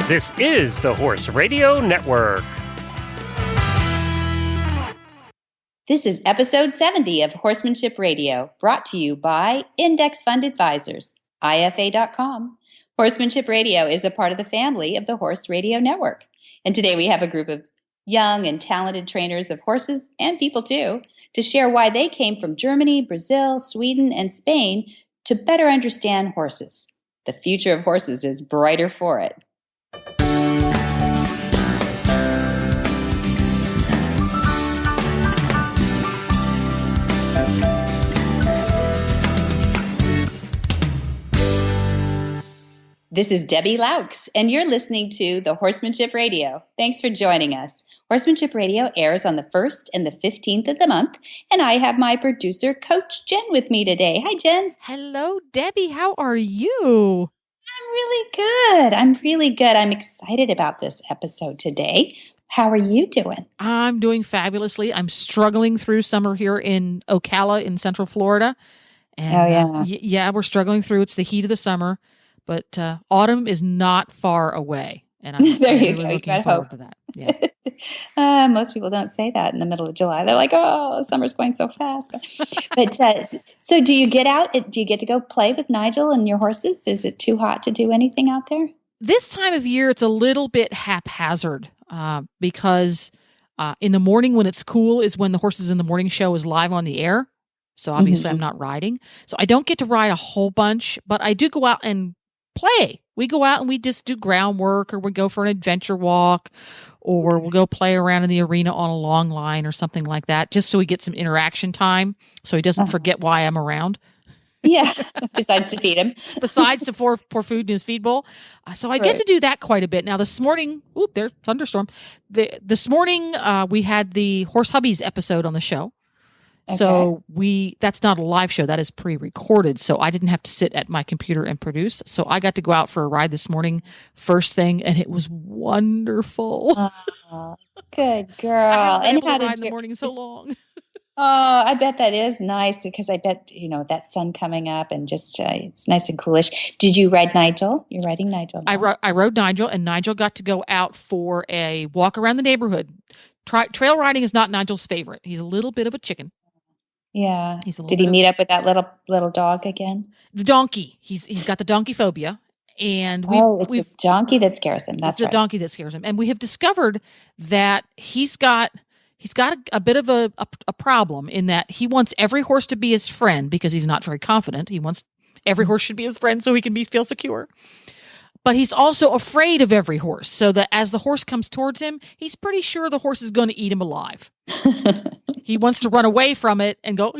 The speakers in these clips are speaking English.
This is the Horse Radio Network. This is episode 70 of Horsemanship Radio, brought to you by Index Fund Advisors, IFA.com. Horsemanship Radio is a part of the family of the Horse Radio Network. And today we have a group of young and talented trainers of horses and people too, to share why they came from Germany, Brazil, Sweden, and Spain to better understand horses. The future of horses is brighter for it. This is Debbie Laux, and you're listening to the Horsemanship Radio. Thanks for joining us. Horsemanship Radio airs on the 1st and the 15th of the month, and I have my producer, Coach Jen, with me today. Hi, Jen. Hello, Debbie. How are you? I'm really good. I'm excited about this episode today. How are you doing? I'm doing fabulously. I'm struggling through summer here in Ocala in Central Florida. And, yeah, we're struggling through. It's the heat of the summer. But autumn is not far away, and I'm really looking forward to that. Yeah. Most people don't say that in the middle of July. They're like, "Oh, summer's going so fast." But so, do you get out? Do you get to go play with Nigel and your horses? Is it too hot to do anything out there? This time of year, it's a little bit haphazard because in the morning when it's cool is when the Horses in the Morning show is live on the air. So obviously, I'm not riding, so I don't get to ride a whole bunch. But I do go out and play. We go out and we just do groundwork, or we go for an adventure walk, or we'll go play around in the arena on a long line or something like that, just so we get some interaction time so he doesn't forget why I'm around. Yeah, besides to feed him. Besides to pour food in his feed bowl. So I get to do that quite a bit. Now this morning, there's thunderstorm. This morning we had the Horse Hubbies episode on the show. Okay. So that's not a live show. That is pre-recorded. So I didn't have to sit at my computer and produce. So I got to go out for a ride this morning, first thing, and it was wonderful. Oh, good girl. And how did ride in the morning so long? Oh, I bet that is nice, because I bet, that sun coming up and just it's nice and coolish. Did you ride Nigel? You're riding Nigel now. I rode Nigel, and Nigel got to go out for a walk around the neighborhood. Trail riding is not Nigel's favorite. He's a little bit of a chicken. Yeah. Did he meet up with that little dog again? The donkey. He's got the donkey phobia. And it's a donkey that scares him. That's right. It's a donkey that scares him. And we have discovered that he's got a bit of a problem in that he wants every horse to be his friend because he's not very confident. He wants every horse should be his friend so he can feel secure. But he's also afraid of every horse, so that as the horse comes towards him, he's pretty sure the horse is going to eat him alive. He wants to run away from it and go,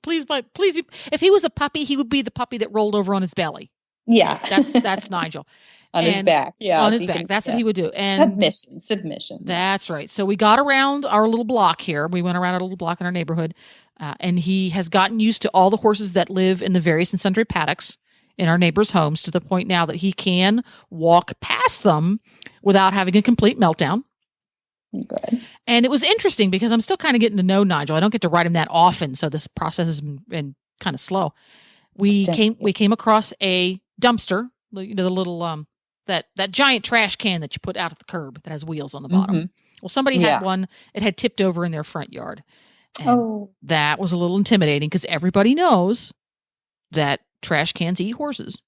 please. If he was a puppy, he would be the puppy that rolled over on his belly. Yeah. That's Nigel. His back. Yeah. On his back. That's what he would do. And Submission. That's right. So we got around our little block here. We went around our little block in our neighborhood, and he has gotten used to all the horses that live in the various and sundry paddocks in our neighbors' homes, to the point now that he can walk past them without having a complete meltdown. Good. And it was interesting because I'm still kind of getting to know Nigel. I don't get to ride him that often, so this process has been kind of slow. We came across a dumpster, the little that giant trash can that you put out at the curb that has wheels on the bottom. Mm-hmm. Well, somebody had one. It had tipped over in their front yard. And that was a little intimidating because everybody knows that trash cans eat horses.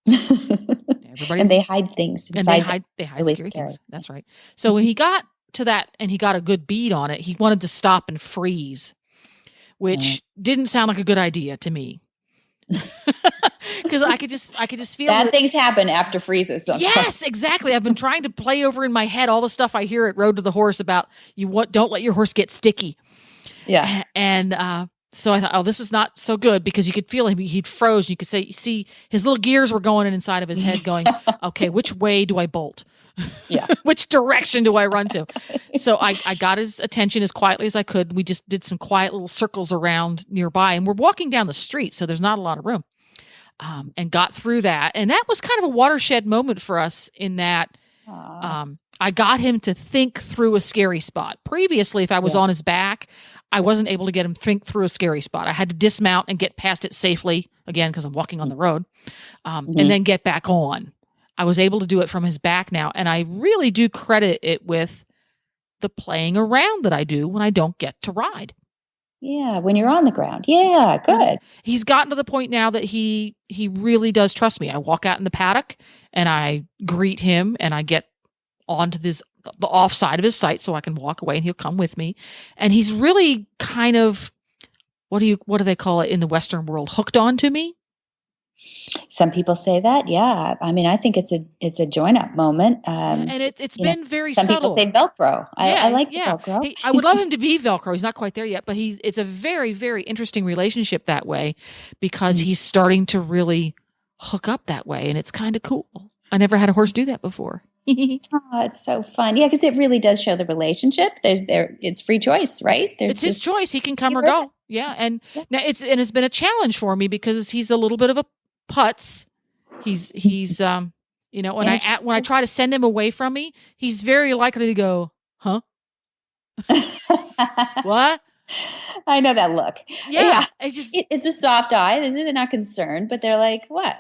And they hide things inside. They hide really scary things. That's right. So when he got to that and he got a good bead on it, he wanted to stop and freeze, which didn't sound like a good idea to me. Because I could just feel bad things happen after freezes sometimes. Yes, exactly. I've been trying to play over in my head all the stuff I hear at Road to the Horse about don't let your horse get sticky. Yeah. And so I thought, this is not so good, because you could feel him. He'd froze. You could see his little gears were going inside of his head going, okay, which way do I bolt? Yeah. Which direction do I run to? So I got his attention as quietly as I could. We just did some quiet little circles around nearby, and we're walking down the street, so there's not a lot of room, and got through that. And that was kind of a watershed moment for us in that I got him to think through a scary spot. Previously, if I was on his back, I wasn't able to get him to think through a scary spot. I had to dismount and get past it safely, again, because I'm walking on the road, and then get back on. I was able to do it from his back now. And I really do credit it with the playing around that I do when I don't get to ride. Yeah, when you're on the ground. Yeah, good. He's gotten to the point now that he really does trust me. I walk out in the paddock and I greet him and I get onto the off side of his sight so I can walk away and he'll come with me. And he's really kind of, what do they call it in the Western world? Hooked on to me. Some people say that. Yeah. I mean, I think it's a join up moment. And it's been very some subtle. Some people say Velcro. I like the Velcro. I would love him to be Velcro. He's not quite there yet, but it's a very, very interesting relationship that way because he's starting to really hook up that way. And it's kind of cool. I never had a horse do that before. Oh, it's so fun. Yeah, because it really does show the relationship. It's free choice, right? It's his choice. He can come or go. Yeah. And now it's been a challenge for me because he's a little bit of a putz. He's when I try to send him away from me, he's very likely to go, huh? What? I know that look. Yeah. It's a soft eye. They're not concerned, but they're like, what?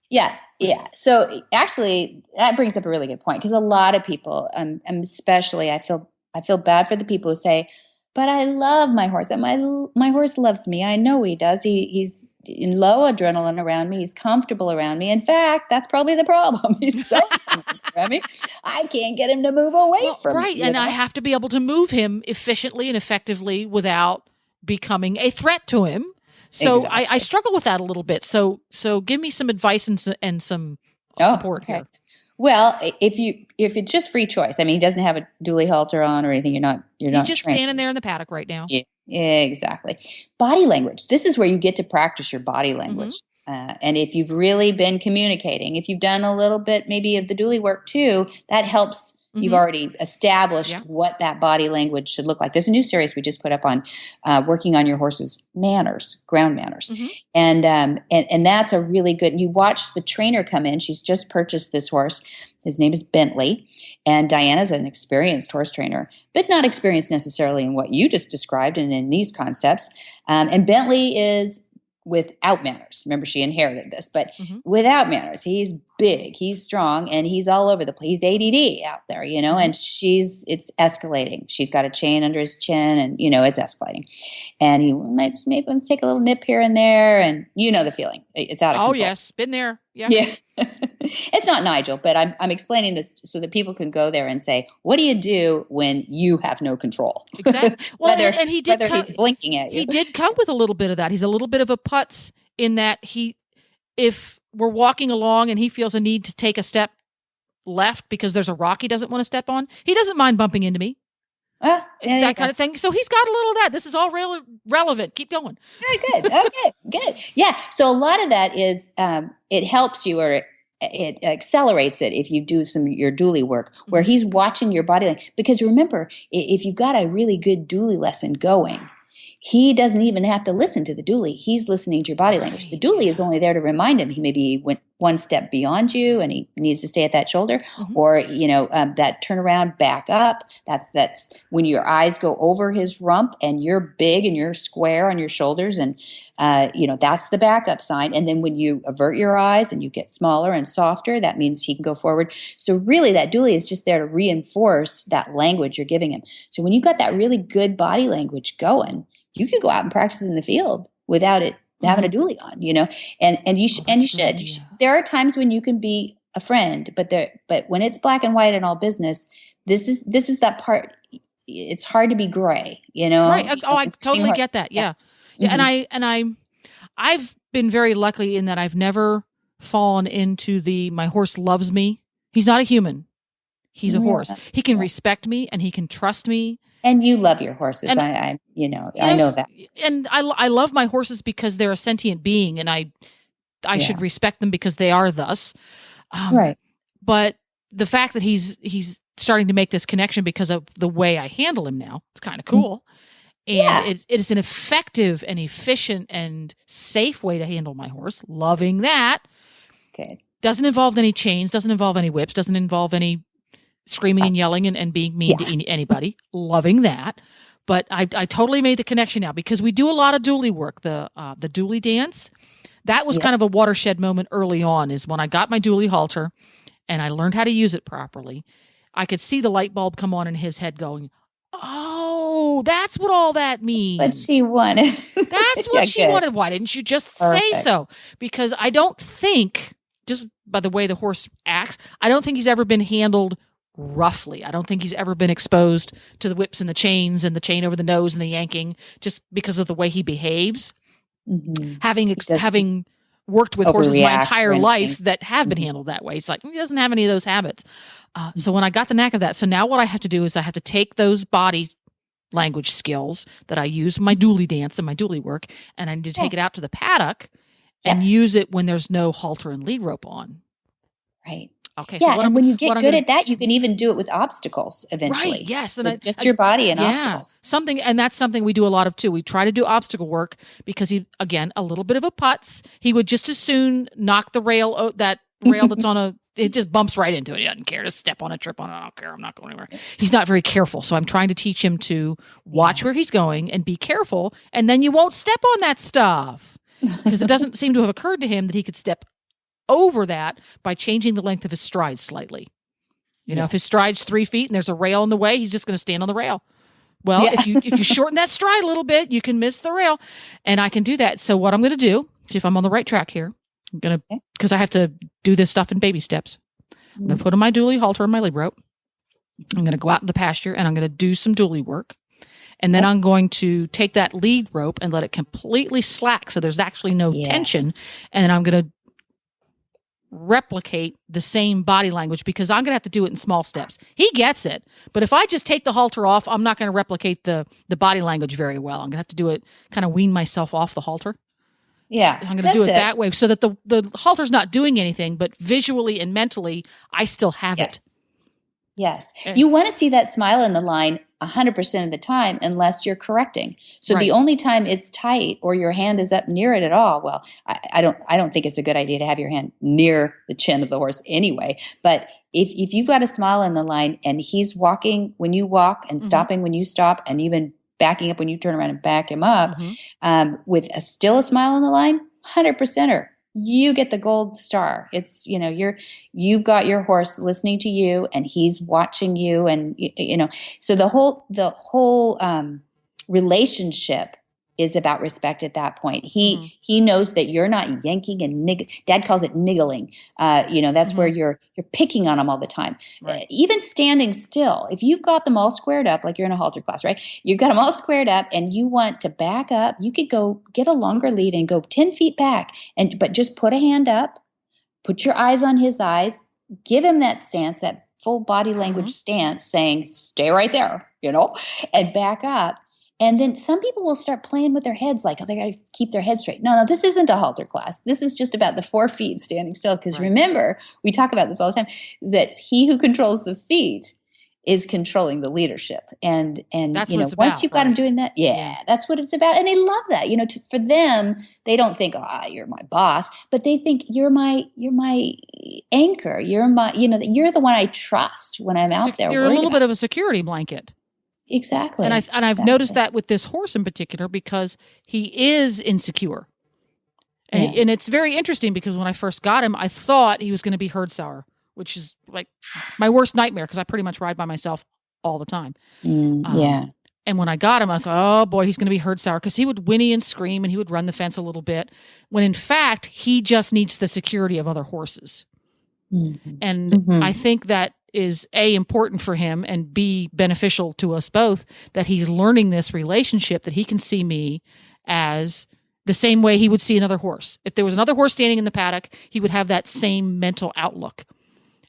Yeah. So actually, that brings up a really good point because a lot of people, especially, I feel bad for the people who say, "But I love my horse, and my horse loves me. I know he does. He's in low adrenaline around me. He's comfortable around me. In fact, that's probably the problem. He's so comfortable around me. I can't get him to move away from me. Right, and I have to be able to move him efficiently and effectively without becoming a threat to him." So exactly. I struggle with that a little bit. So give me some advice and some support here. Well, if it's just free choice, I mean, he doesn't have a dually halter on or anything. He's not just trained. Standing there in the paddock right now. Yeah, exactly. Body language. This is where you get to practice your body language. And if you've really been communicating, if you've done a little bit maybe of the dually work too, that helps. You've already established what that body language should look like. There's a new series we just put up on working on your horse's manners, ground manners. And that's a really good, and you watch the trainer come in. She's just purchased this horse. His name is Bentley. And Diana's an experienced horse trainer, but not experienced necessarily in what you just described and in these concepts. And Bentley is without manners. Remember, she inherited this, but without manners, he's big, he's strong, and he's all over the place. He's ADD out there, and it's escalating. She's got a chain under his chin, and it's escalating. And he might maybe take a little nip here and there, and the feeling. It's out of control. Oh yes, been there. Yeah. It's not Nigel, but I'm explaining this so that people can go there and say, what do you do when you have no control? Exactly. Well, and whether he's blinking at you. He did come with a little bit of that. He's a little bit of a putz in that if we're walking along and he feels a need to take a step left because there's a rock he doesn't want to step on, he doesn't mind bumping into me. That kind of thing. So he's got a little of that. This is all relevant. Keep going. Good. Okay, good. Yeah. So a lot of that is it helps you or it accelerates it if you do your dually work where he's watching your body language. Because remember, if you've got a really good dually lesson going, he doesn't even have to listen to the dually. He's listening to your body language. The dually is only there to remind him he maybe went one step beyond you and he needs to stay at that shoulder or, that turnaround back up. That's when your eyes go over his rump and you're big and you're square on your shoulders and, that's the backup sign. And then when you avert your eyes and you get smaller and softer, that means he can go forward. So really that dually is just there to reinforce that language you're giving him. So when you got that really good body language going, you can go out and practice in the field without it having a dually on, and you should. There are times when you can be a friend, but when it's black and white in all business, this is that part. It's hard to be gray, Right. Oh, I totally get that. Yeah. And I've been very lucky in that I've never fallen into my horse loves me. He's not a human. He's a horse. He can respect me and he can trust me. And you love your horses. And, I know that. And I love my horses because they're a sentient being and I should respect them because they are thus. Right. But the fact that he's starting to make this connection because of the way I handle him now, it's kind of cool. And it is an effective and efficient and safe way to handle my horse. Loving that. Okay. Doesn't involve any chains, doesn't involve any whips, doesn't involve any screaming and yelling and being mean to anybody. Loving that. But I totally made the connection now because we do a lot of dually work. The dually dance, that was Yeah. kind of a watershed moment early on, is when I got my dually halter and I learned how to use it properly. I could see the light bulb come on in his head going, oh, that's what all that means. But she wanted. That's what she wanted. Why didn't you just say so? Because I don't think, just by the way the horse acts, I don't think he's ever been handled roughly. I don't think he's ever been exposed to the whips and the chains and the chain over the nose and the yanking, just because of the way he behaves. Mm-hmm. Having worked with horses my entire life that have been handled that way. It's like, he doesn't have any of those habits. So when I got the knack of that, so now what I have to do is I have to take those body language skills that I use in my dually dance and my dually work, and I need to take it out to the paddock and use it when there's no halter and lead rope on. Right. Okay. Yeah, so and when you get good at that, you can even do it with obstacles eventually. Right, yes. And just your body and obstacles. And that's something we do a lot of too. We try to do obstacle work because he, again, a little bit of a putz. He would just as soon knock the rail, that rail that's on it just bumps right into it. He doesn't care to step on it, trip on it. I don't care. I'm not going anywhere. He's not very careful. So I'm trying to teach him to watch where he's going and be careful. And then you won't step on that stuff, because it doesn't seem to have occurred to him that he could step over that by changing the length of his stride slightly. You know, if his stride's 3 feet and there's a rail in the way, he's just going to stand on the rail. Well, if you shorten that stride a little bit, you can miss the rail, and I can do that. So what I'm going to do, see if I'm on the right track here. I'm going to, because I have to do this stuff in baby steps. I'm going to put on my dually halter and my lead rope. I'm going to go out in the pasture and I'm going to do some dually work. And then I'm going to take that lead rope and let it completely slack, so there's actually no tension. And then I'm going to replicate the same body language, because I'm going to have to do it in small steps. He gets it, but if I just take the halter off, I'm not going to replicate the body language very well. I'm going to have to do it, kind of wean myself off the halter. Yeah, I'm going to do it that way, so that the halter's not doing anything, but visually and mentally, I still have it. Yes. You want to see that smile in the line 100% of the time, unless you're correcting. So the only time it's tight or your hand is up near it at all, well, I don't think it's a good idea to have your hand near the chin of the horse anyway. But if you've got a smile in the line and he's walking when you walk and stopping when you stop, and even backing up when you turn around and back him up, with still a smile in the line, 100%er. You get the gold star. It's, you've got your horse listening to you and he's watching you, and so the whole relationship is about respect at that point. He knows that you're not yanking and Dad calls it niggling. That's where you're picking on him all the time. Right. Even standing still, if you've got them all squared up, like you're in a halter class, right? You've got them all squared up and you want to back up, you could go get a longer lead and go 10 feet back, but just put a hand up, put your eyes on his eyes, give him that stance, that full body language stance, saying, stay right there, and back up. And then some people will start playing with their heads, like, oh, they got to keep their head straight. No, this isn't a halter class. This is just about the 4 feet standing still. Because remember, we talk about this all the time, that he who controls the feet is controlling the leadership. And that's what it's once about, you've got him doing that, that's what it's about. And they love that. For them, they don't think, you're my boss, but they think you're my anchor. You're my, you're the one I trust when I'm out there. You're a little bit of a security blanket. Exactly. And I've noticed that with this horse in particular, because he is insecure. And it's very interesting, because when I first got him, I thought he was going to be herd sour, which is like my worst nightmare, because I pretty much ride by myself all the time. And when I got him, I was like, oh boy, he's going to be herd sour, because he would whinny and scream and he would run the fence a little bit, when in fact, he just needs the security of other horses. And I think that is A, important for him, and B, beneficial to us both, that he's learning this relationship, that he can see me as the same way he would see another horse. If there was another horse standing in the paddock, he would have that same mental outlook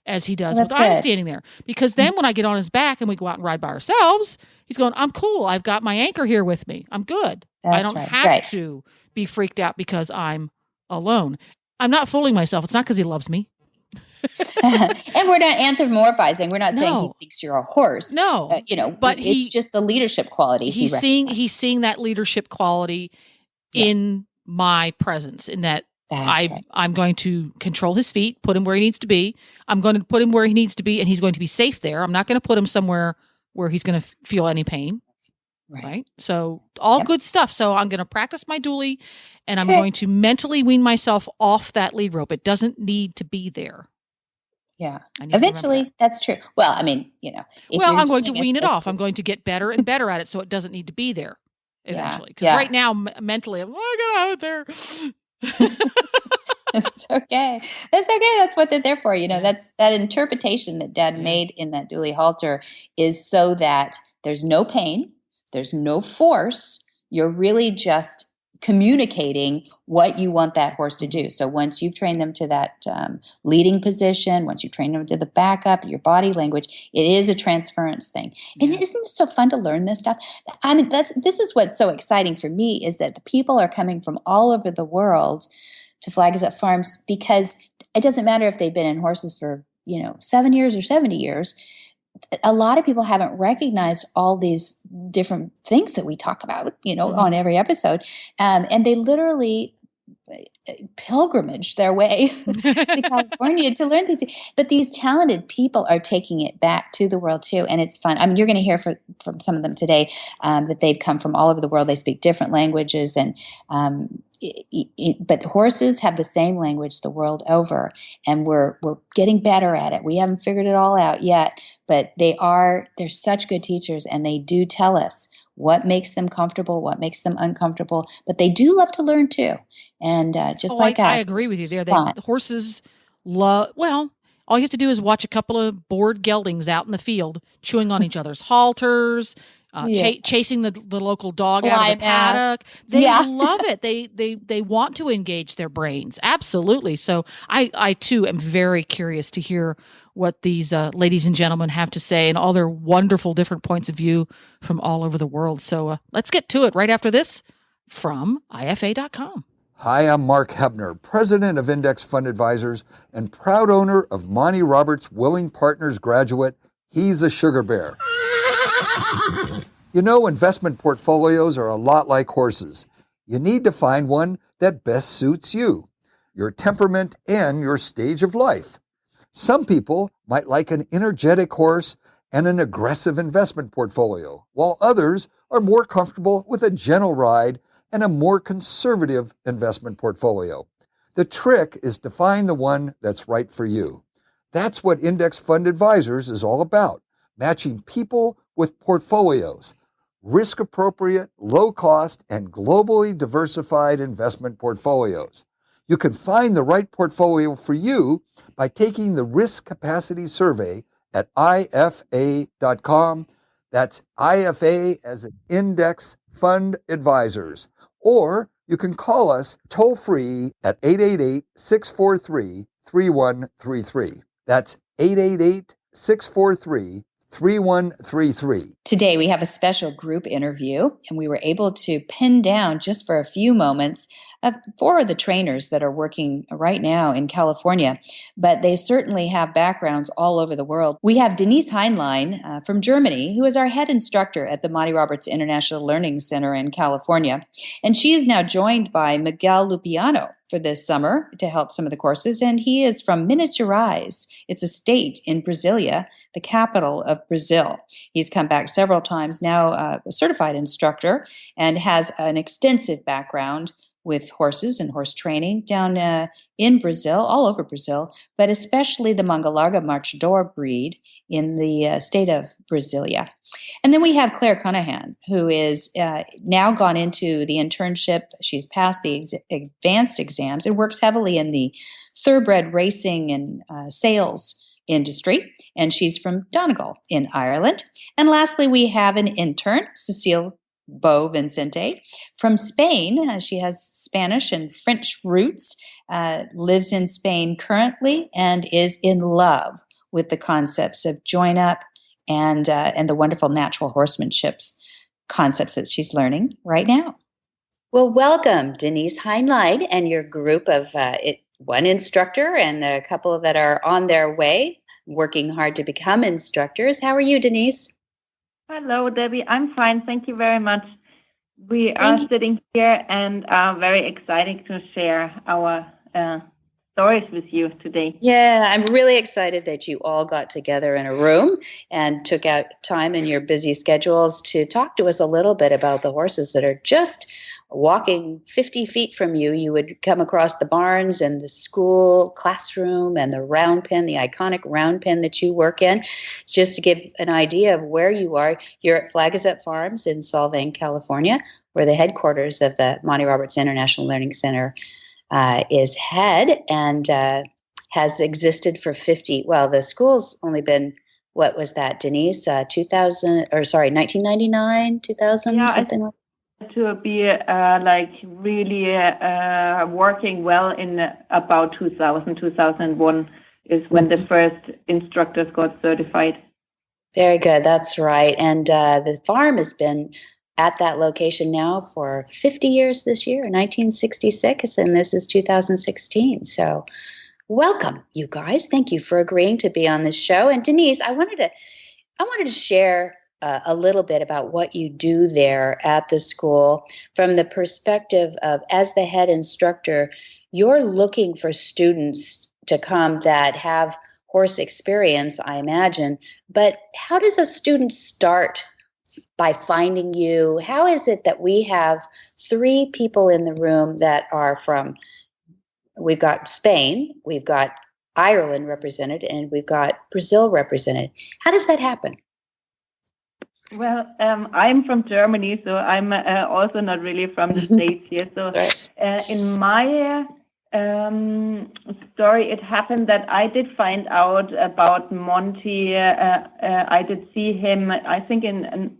as he does with I'm standing there. Because then when I get on his back and we go out and ride by ourselves, he's going, I'm cool. I've got my anchor here with me. I'm good. I don't have to be freaked out because I'm alone. I'm not fooling myself. It's not because he loves me. And we're not anthropomorphizing. We're not saying he thinks you're a horse. No, but it's just the leadership quality. He's seeing that leadership quality in my presence. In that I'm going to control his feet, put him where he needs to be. I'm going to put him where he needs to be, and he's going to be safe there. I'm not going to put him somewhere where he's going to feel any pain. Right. So all Yep. good stuff. So I'm going to practice my dually and I'm Okay. going to mentally wean myself off that lead rope. It doesn't need to be there. Yeah. I need to remember that. Eventually, that's true. Well, I mean, if Well, you're I'm going to doing wean it off. assisted, I'm going to get better and better at it so it doesn't need to be there eventually. Because right now, mentally, I'm get out there. It's okay. That's okay. That's what they're there for. That's that interpretation that Dad made in that dually halter is so that there's no pain, there's no force. You're really just communicating what you want that horse to do. So once you've trained them to that leading position, once you train them to the backup, your body language, it is a transference thing. And isn't it so fun to learn this stuff? I mean, this is what's so exciting for me is that the people are coming from all over the world to Flag Is Up Farms because it doesn't matter if they've been in horses for 7 years or 70 years. A lot of people haven't recognized all these different things that we talk about, on every episode, and they literally pilgrimage their way to California to learn things. But these talented people are taking it back to the world too, and it's fun. I mean, you're going to hear from some of them today that they've come from all over the world. They speak different languages, and but horses have the same language the world over, and we're getting better at it. We haven't figured it all out yet, but they're such good teachers, and they do tell us what makes them comfortable, what makes them uncomfortable, but they do love to learn too. And just like us, I agree with you there. The horses love, well, all you have to do is watch a couple of bored geldings out in the field chewing on each other's halters, chasing the local dog out of the paddock. They love it. They want to engage their brains. Absolutely. So I too am very curious to hear what these ladies and gentlemen have to say and all their wonderful different points of view from all over the world. So let's get to it right after this from IFA.com. Hi, I'm Mark Hebner, president of Index Fund Advisors and proud owner of Monty Roberts' Willing Partners graduate, He's a Sugar Bear. Investment portfolios are a lot like horses. You need to find one that best suits you, your temperament, and your stage of life. Some people might like an energetic horse and an aggressive investment portfolio, while others are more comfortable with a gentle ride and a more conservative investment portfolio. The trick is to find the one that's right for you. That's what Index Fund Advisors is all about, matching people with portfolios, risk-appropriate, low-cost, and globally diversified investment portfolios. You can find the right portfolio for you by taking the Risk Capacity Survey at IFA.com. That's IFA as an Index Fund Advisors. Or you can call us toll-free at 888-643-3133. That's 888-643-3133. Today, we have a special group interview, and we were able to pin down just for a few moments 4 of the trainers that are working right now in California, but they certainly have backgrounds all over the world. We have Denise Heinlein from Germany, who is our head instructor at the Monty Roberts International Learning Center in California, and she is now joined by Miguel Lupiano for this summer to help some of the courses, and he is from Minas Gerais. It's a state in Brasilia, the capital of Brazil. He's come back several times, now a certified instructor, and has an extensive background with horses and horse training down in Brazil, all over Brazil, but especially the Manga Larga Marchador breed in the state of Brasilia. And then we have Claire Cunahan, who is now gone into the internship. She's passed the advanced exams and works heavily in the thoroughbred racing and sales industry. And she's from Donegal in Ireland. And lastly, we have an intern, Cecile Bo Vincente from Spain. She has Spanish and French roots, lives in Spain currently, and is in love with the concepts of join up and the wonderful natural horsemanship concepts that she's learning right now. Well, welcome, Denise Heinlein and your group of one instructor and a couple that are on their way, working hard to become instructors. How are you, Denise? Hello, Debbie. I'm fine. Thank you very much. We are sitting here and are very excited to share our stories with you today. Yeah, I'm really excited that you all got together in a room and took out time in your busy schedules to talk to us a little bit about the horses that are just walking 50 feet from you. You would come across the barns and the school classroom and the round pen, the iconic round pen that you work in. Just to give an idea of where you are, you're at Flagazette Farms in Solvang, California, where the headquarters of the Monty Roberts International Learning Center is head, and has existed for 50. Well, the school's only been, what was that, Denise? 1999, 2000, Yeah, something like that. To be like really working well in about 2001 is when the first instructors got certified. Very good. That's right. And the farm has been at that location now for 50 years this year, 1966, and this is 2016. So welcome, you guys. Thank you for agreeing to be on this show. And Denise, I wanted to share a little bit about what you do there at the school from the perspective of, as the head instructor, you're looking for students to come that have horse experience, I imagine. But how does a student start by finding you? How is it that we have 3 people in the room that are from, we've got Spain, we've got Ireland represented, and we've got Brazil represented? How does that happen? Well, I'm from Germany, so I'm also not really from the States here. So in my story, it happened that I did find out about Monty. I did see him, I think, in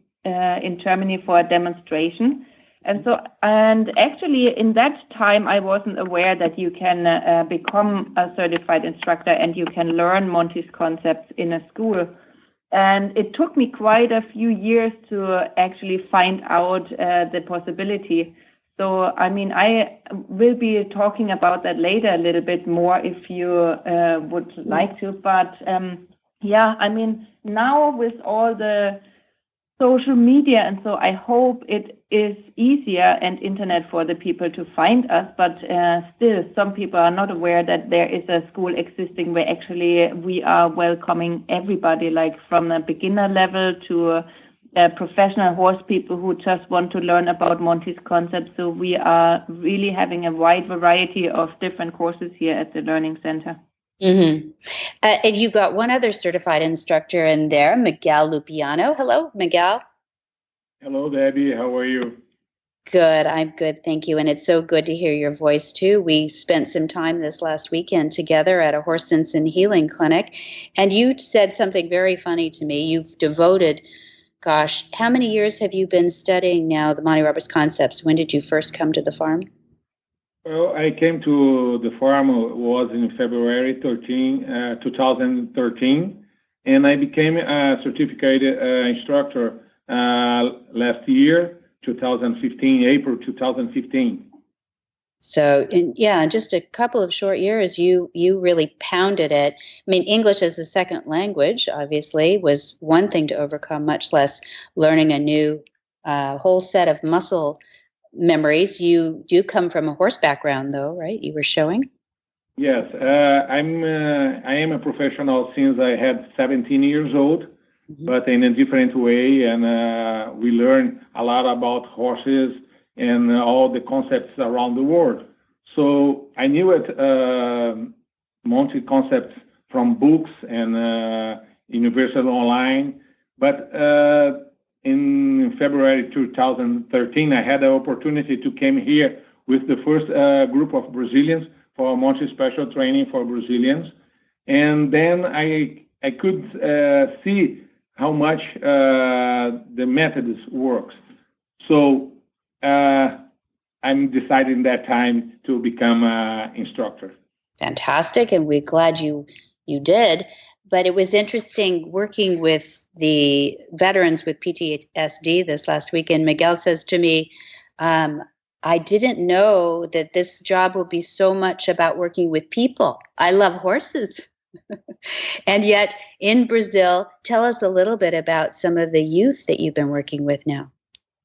Germany for a demonstration. And actually in that time, I wasn't aware that you can become a certified instructor and you can learn Monty's concepts in a school. And it took me quite a few years to actually find out the possibility. So, I mean, I will be talking about that later a little bit more if you would like to. But yeah, I mean, now with all the social media, and so I hope it is easier and internet for the people to find us, but still some people are not aware that there is a school existing where actually we are welcoming everybody, like from a beginner level to professional horse people who just want to learn about Monty's concepts. So we are really having a wide variety of different courses here at the Learning Center. Mm-hmm. And you've got one other certified instructor in there, Miguel Lupiano. Hello, Miguel. Hello, Debbie. How are you? Good. I'm good. Thank you. And it's so good to hear your voice, too. We spent some time this last weekend together at a horse sense and healing clinic. And you said something very funny to me. You've devoted, gosh, how many years have you been studying now the Monty Roberts concepts? When did you first come to the farm? Well, I came to the farm was in February 2013, and I became a certificated instructor last year, 2015, April 2015. So, in just a couple of short years, you really pounded it. I mean, English as a second language, obviously, was one thing to overcome, much less learning a new whole set of muscle memories. You do come from a horse background, though, right? You were showing. Yes, I am a professional since I had 17 years old, but in a different way, and we learn a lot about horses and all the concepts around the world. So I knew it, Monty concepts from books and Universal Online, but in February 2013, I had the opportunity to come here with the first group of Brazilians for Monty special training for Brazilians. And then I could see how much the methods works. So I'm deciding that time to become an instructor. Fantastic. And we're glad you did. But it was interesting working with the veterans with PTSD this last weekend. Miguel says to me, I didn't know that this job will be so much about working with people. I love horses. And yet in Brazil, tell us a little bit about some of the youth that you've been working with now.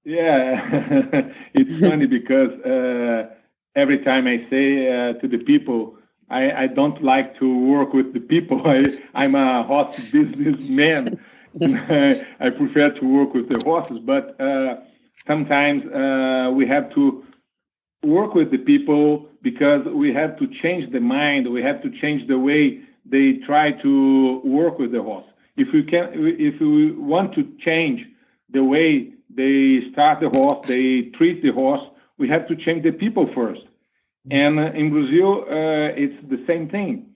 Yeah, it's funny because every time I say to the people, I don't like to work with the people. I'm a horse businessman. I prefer to work with the horses, but sometimes we have to work with the people because we have to change the mind. We have to change the way they try to work with the horse. If we want to change the way they start the horse, they treat the horse, we have to change the people first. And in Brazil, it's the same thing.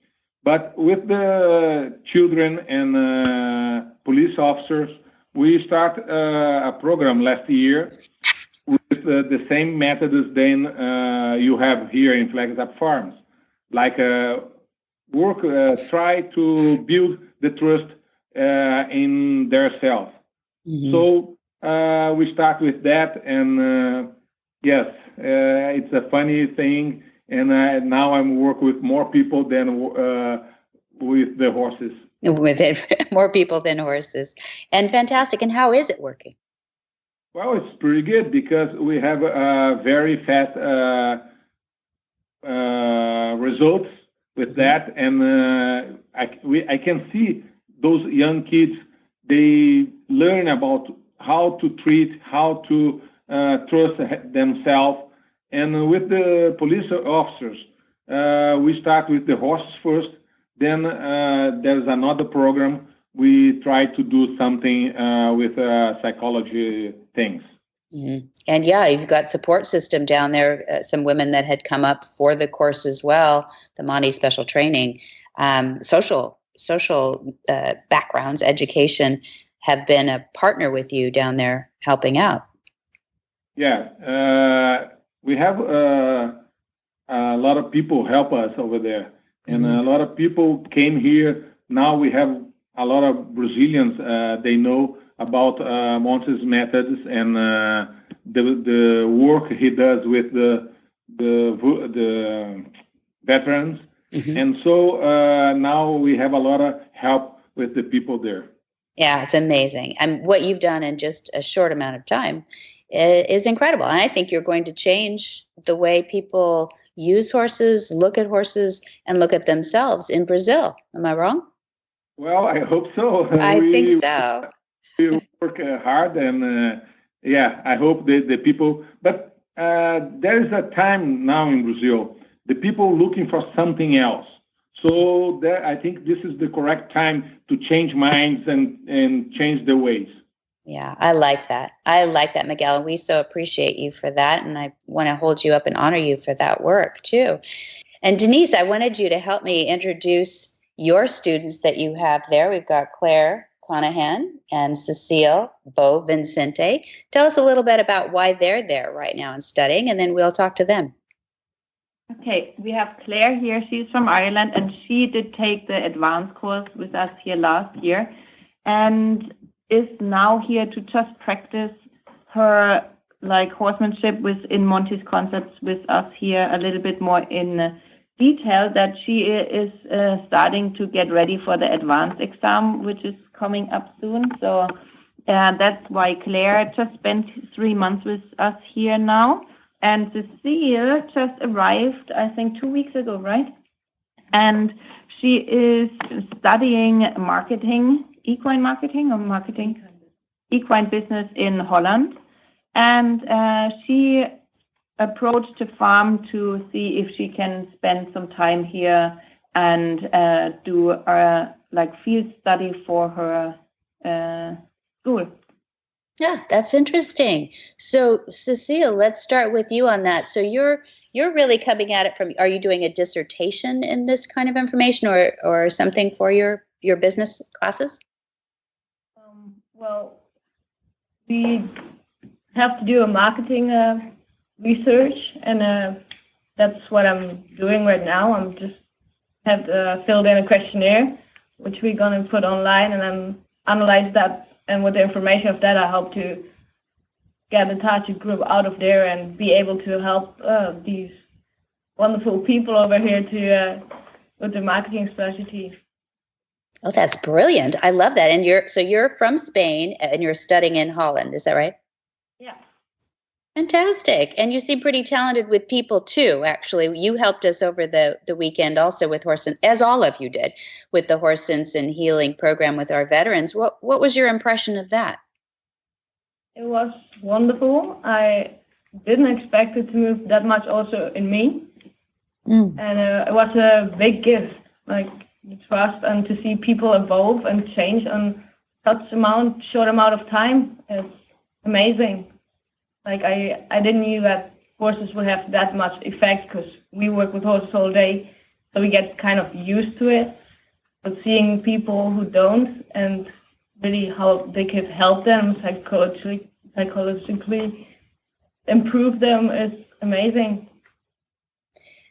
But with the children and police officers, we start a program last year with the same methods then you have here in Flagstaff Farms, like try to build the trust in their self. Mm-hmm. So we start with that, and yes, it's a funny thing. And now I'm working with more people than with the horses. With it, more people than horses, and fantastic. And how is it working? Well, it's pretty good because we have very fast results with that, and I can see those young kids. They learn about how to treat, how to trust themselves, and with the police officers, we start with the horses first. Then there's another program. We try to do something with psychology things. Mm-hmm. And yeah, you've got support system down there. Some women that had come up for the course as well, the Monty special training, social backgrounds, education, have been a partner with you down there helping out. Yeah, we have a lot of people help us over there, and a lot of people came here. Now we have a lot of Brazilians. They know about Monty's methods and the work he does with the veterans. Mm-hmm. And so now we have a lot of help with the people there. Yeah, it's amazing. And what you've done in just a short amount of time is incredible. And I think you're going to change the way people use horses, look at horses, and look at themselves in Brazil. Am I wrong? Well, I hope so. I think so. We work hard, and I hope the people. But there is a time now in Brazil, the people looking for something else. So I think this is the correct time to change minds and change the ways. Yeah, I like that. I like that, Miguel. And we so appreciate you for that. And I want to hold you up and honor you for that work, too. And Denise, I wanted you to help me introduce your students that you have there. We've got Claire Conahan and Cecile Bo Vincente. Tell us a little bit about why they're there right now and studying, and then we'll talk to them. Okay, we have Claire here. She's from Ireland, and she did take the advanced course with us here last year and is now here to just practice her horsemanship within Monty's concepts with us here a little bit more in detail, that she is starting to get ready for the advanced exam, which is coming up soon. So that's why Claire just spent 3 months with us here now. And Cecile just arrived, I think, 2 weeks ago, right? And she is studying marketing, equine business in Holland. And she approached the farm to see if she can spend some time here and do a field study for her school. Yeah, that's interesting. So, Cecile, let's start with you on that. So you're really coming at it from, are you doing a dissertation in this kind of information or something for your business classes? Well, we have to do a marketing research, and that's what I'm doing right now. I'm just have filled in a questionnaire, which we're going to put online, and then analyze that. And with the information of that, I hope to get a target group out of there and be able to help these wonderful people over here with the marketing strategy. Oh, that's brilliant. I love that. And you're from Spain and you're studying in Holland. Is that right? Yeah. Fantastic. And you seem pretty talented with people too, actually. You helped us over the weekend also with Horse, as all of you did, with the Horse Sense and Healing program with our veterans. What was your impression of that? It was wonderful. I didn't expect it to move that much also in me. And it was a big gift, like the trust and to see people evolve and change on such short amount of time. It's amazing. Like I didn't knew that horses would have that much effect because we work with horses all day, so we get kind of used to it. But seeing people who don't and really how they could help them psychologically improve them is amazing.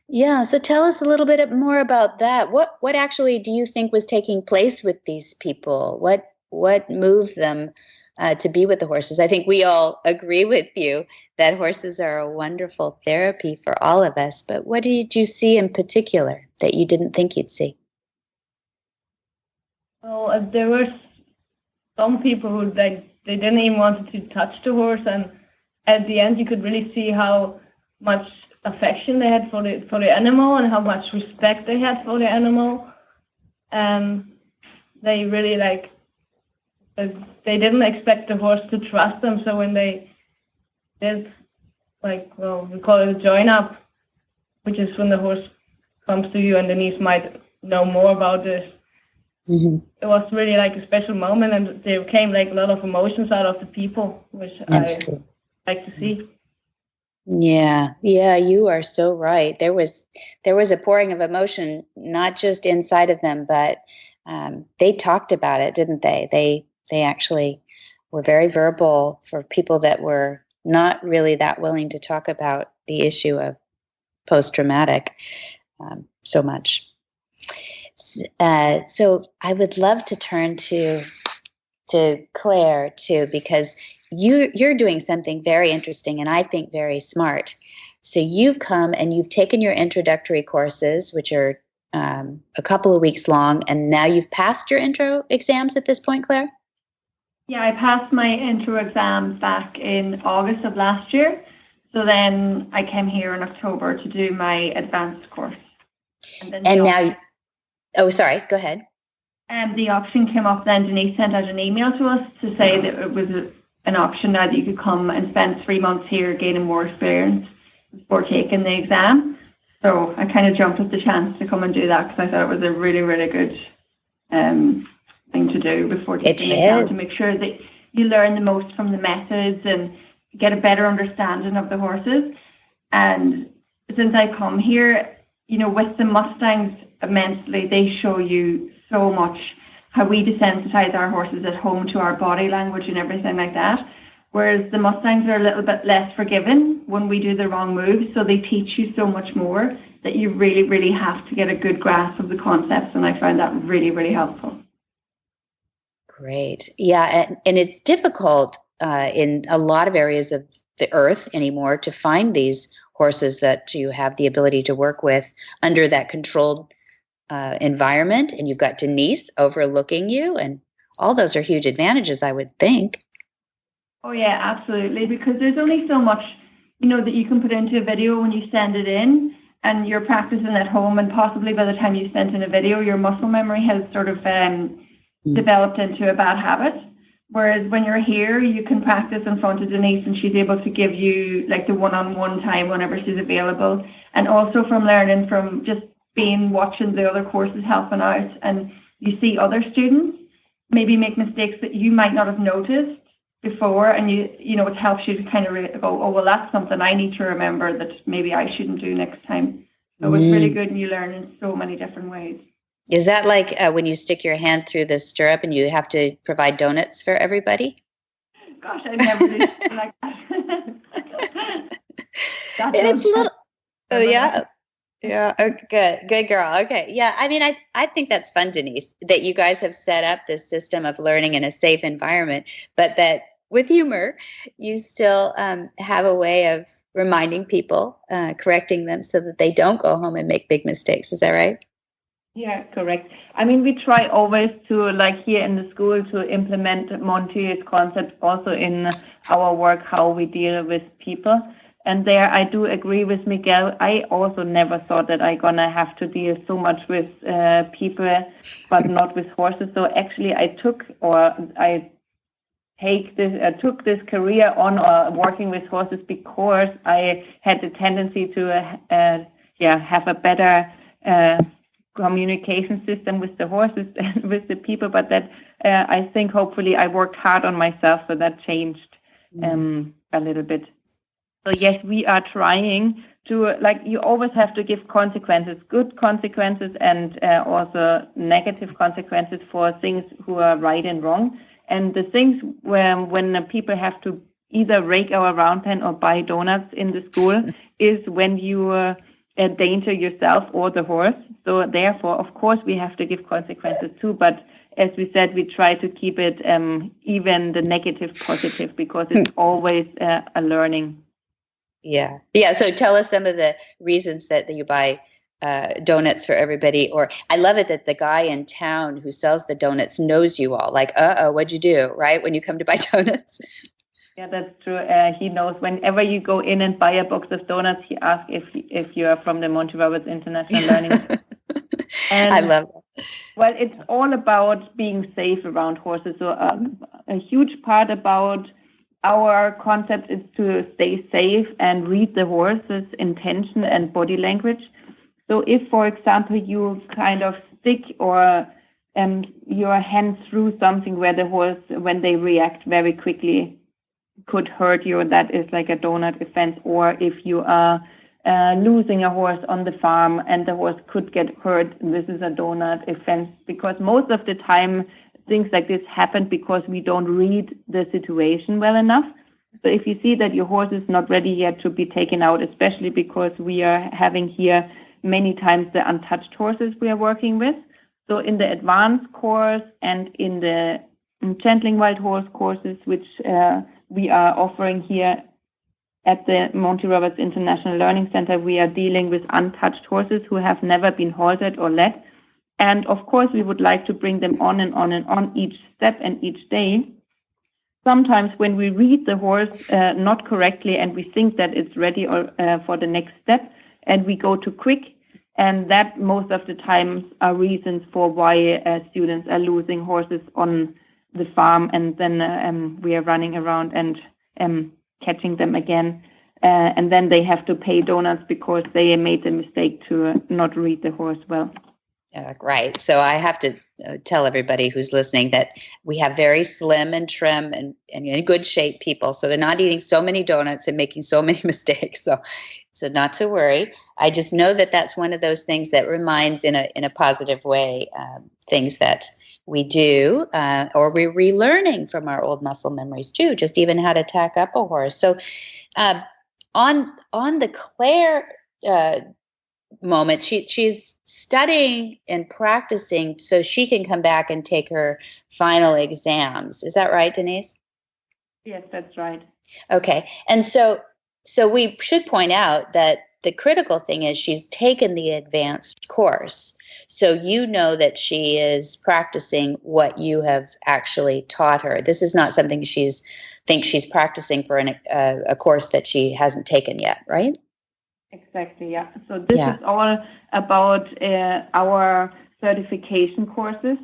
Yeah, so tell us a little bit more about that. What actually do you think was taking place with these people? What moved them to be with the horses? I think we all agree with you that horses are a wonderful therapy for all of us, but what did you see in particular that you didn't think you'd see? Well, there were some people who they didn't even want to touch the horse, and at the end you could really see how much affection they had for the animal and how much respect they had for the animal. They really they didn't expect the horse to trust them, so when they did, we call it a join up, which is when the horse comes to you, and Denise might know more about this. It was really like a special moment, and there came a lot of emotions out of the people, which Absolutely. I like to see. Yeah, you are so right. There was a pouring of emotion, not just inside of them, but they talked about it, didn't they? They actually were very verbal for people that were not really that willing to talk about the issue of post-traumatic so much. So I would love to turn to Claire too, because you're doing something very interesting and I think very smart. So you've come and you've taken your introductory courses, which are a couple of weeks long, and now you've passed your intro exams at this point, Claire? Yeah, I passed my intro exams back in August of last year. So then I came here in October to do my advanced course. Sorry, go ahead. The option came up then. Denise sent out an email to us to say that it was an option now that you could come and spend 3 months here gaining more experience before taking the exam. So I kind of jumped at the chance to come and do that because I thought it was a really, really good thing to do before taking the exam, to make sure that you learn the most from the methods and get a better understanding of the horses. And since I come here, with the Mustangs immensely, they show you so much how we desensitize our horses at home to our body language and everything like that. Whereas the Mustangs are a little bit less forgiving when we do the wrong moves. So they teach you so much more that you really, really have to get a good grasp of the concepts. And I found that really, really helpful. Great. Yeah. And it's difficult in a lot of areas of the earth anymore to find these horses that you have the ability to work with under that controlled environment. And you've got Denise overlooking you, and all those are huge advantages, I would think. Oh, yeah, absolutely. Because there's only so much, that you can put into a video when you send it in, and you're practicing at home, and possibly by the time you sent in a video, your muscle memory has sort of developed into a bad habit. Whereas when you're here, you can practice in front of Denise, and she's able to give you the one-on-one time whenever she's available. And also from learning from just watching the other courses helping out, and you see other students maybe make mistakes that you might not have noticed before, and it helps you to kind of go, oh, well, that's something I need to remember that maybe I shouldn't do next time. So it's really good, and you learn in so many different ways. Is that like when you stick your hand through the stirrup and you have to provide donuts for everybody? Gosh, I've never done something like that. It's a little. Oh yeah. Yeah. Oh, good girl. Okay. Yeah. I mean, I think that's fun, Denise, that you guys have set up this system of learning in a safe environment, but that with humor, you still have a way of reminding people, correcting them so that they don't go home and make big mistakes. Is that right? Yeah, correct. I mean, we try always to, like here in the school, to implement Monty's concept also in our work, how we deal with people. And there I do agree with Miguel. I also never thought that I'm going to have to deal so much with people, but not with horses. So actually I took this career on working with horses because I had the tendency to have a better communication system with the horses and with the people, but that I think hopefully I worked hard on myself, so that changed a little bit. So yes, we are trying to, like, you always have to give consequences, good consequences and also negative consequences for things who are right and wrong. And the things when the people have to either rake our round pen or buy donuts in the school is when you endanger yourself or the horse. So therefore, of course, we have to give consequences too. But as we said, we try to keep it even the negative positive, because it's always a learning. Yeah. So tell us some of the reasons that you buy donuts for everybody. Or I love it that the guy in town who sells the donuts knows you all. Like, what'd you do? Right? When you come to buy donuts. Yeah, that's true. He knows whenever you go in and buy a box of donuts, he asks if you are from the Monty Roberts International Learning. And, I love that. Well, it's all about being safe around horses. So a huge part about our concept is to stay safe and read the horse's intention and body language. So if, for example, you kind of stick or your hand through something where the horse, when they react very quickly, could hurt you, that is like a donut offense. Or if you are losing a horse on the farm and the horse could get hurt, this is a donut offense, because most of the time things like this happen because we don't read the situation well enough. So if you see that your horse is not ready yet to be taken out, especially because we are having here many times the untouched horses we are working with. So in the advanced course and in the gentling wild horse courses, which we are offering here at the Monty Roberts International Learning Center, we are dealing with untouched horses who have never been haltered or led. And of course, we would like to bring them on and on and on each step and each day. Sometimes when we read the horse not correctly and we think that it's ready for the next step and we go too quick, and that most of the times are reasons for why students are losing horses on the farm, and then we are running around and catching them again. And then they have to pay donuts because they made the mistake to not read the horse well. Right. So I have to tell everybody who's listening that we have very slim and trim and in good shape people. So they're not eating so many donuts and making so many mistakes. So not to worry. I just know that that's one of those things that reminds in a positive way things that we do or we're relearning from our old muscle memories too, just even how to tack up a horse. So on the Claire moment, she's studying and practicing so she can come back and take her final exams. Is that right, Denise? Yes, that's right. Okay. And so we should point out that the critical thing is she's taken the advanced course. So you know that she is practicing what you have actually taught her. This is not something she's practicing for a course that she hasn't taken yet, right? Exactly, yeah. So this is all about our certification courses.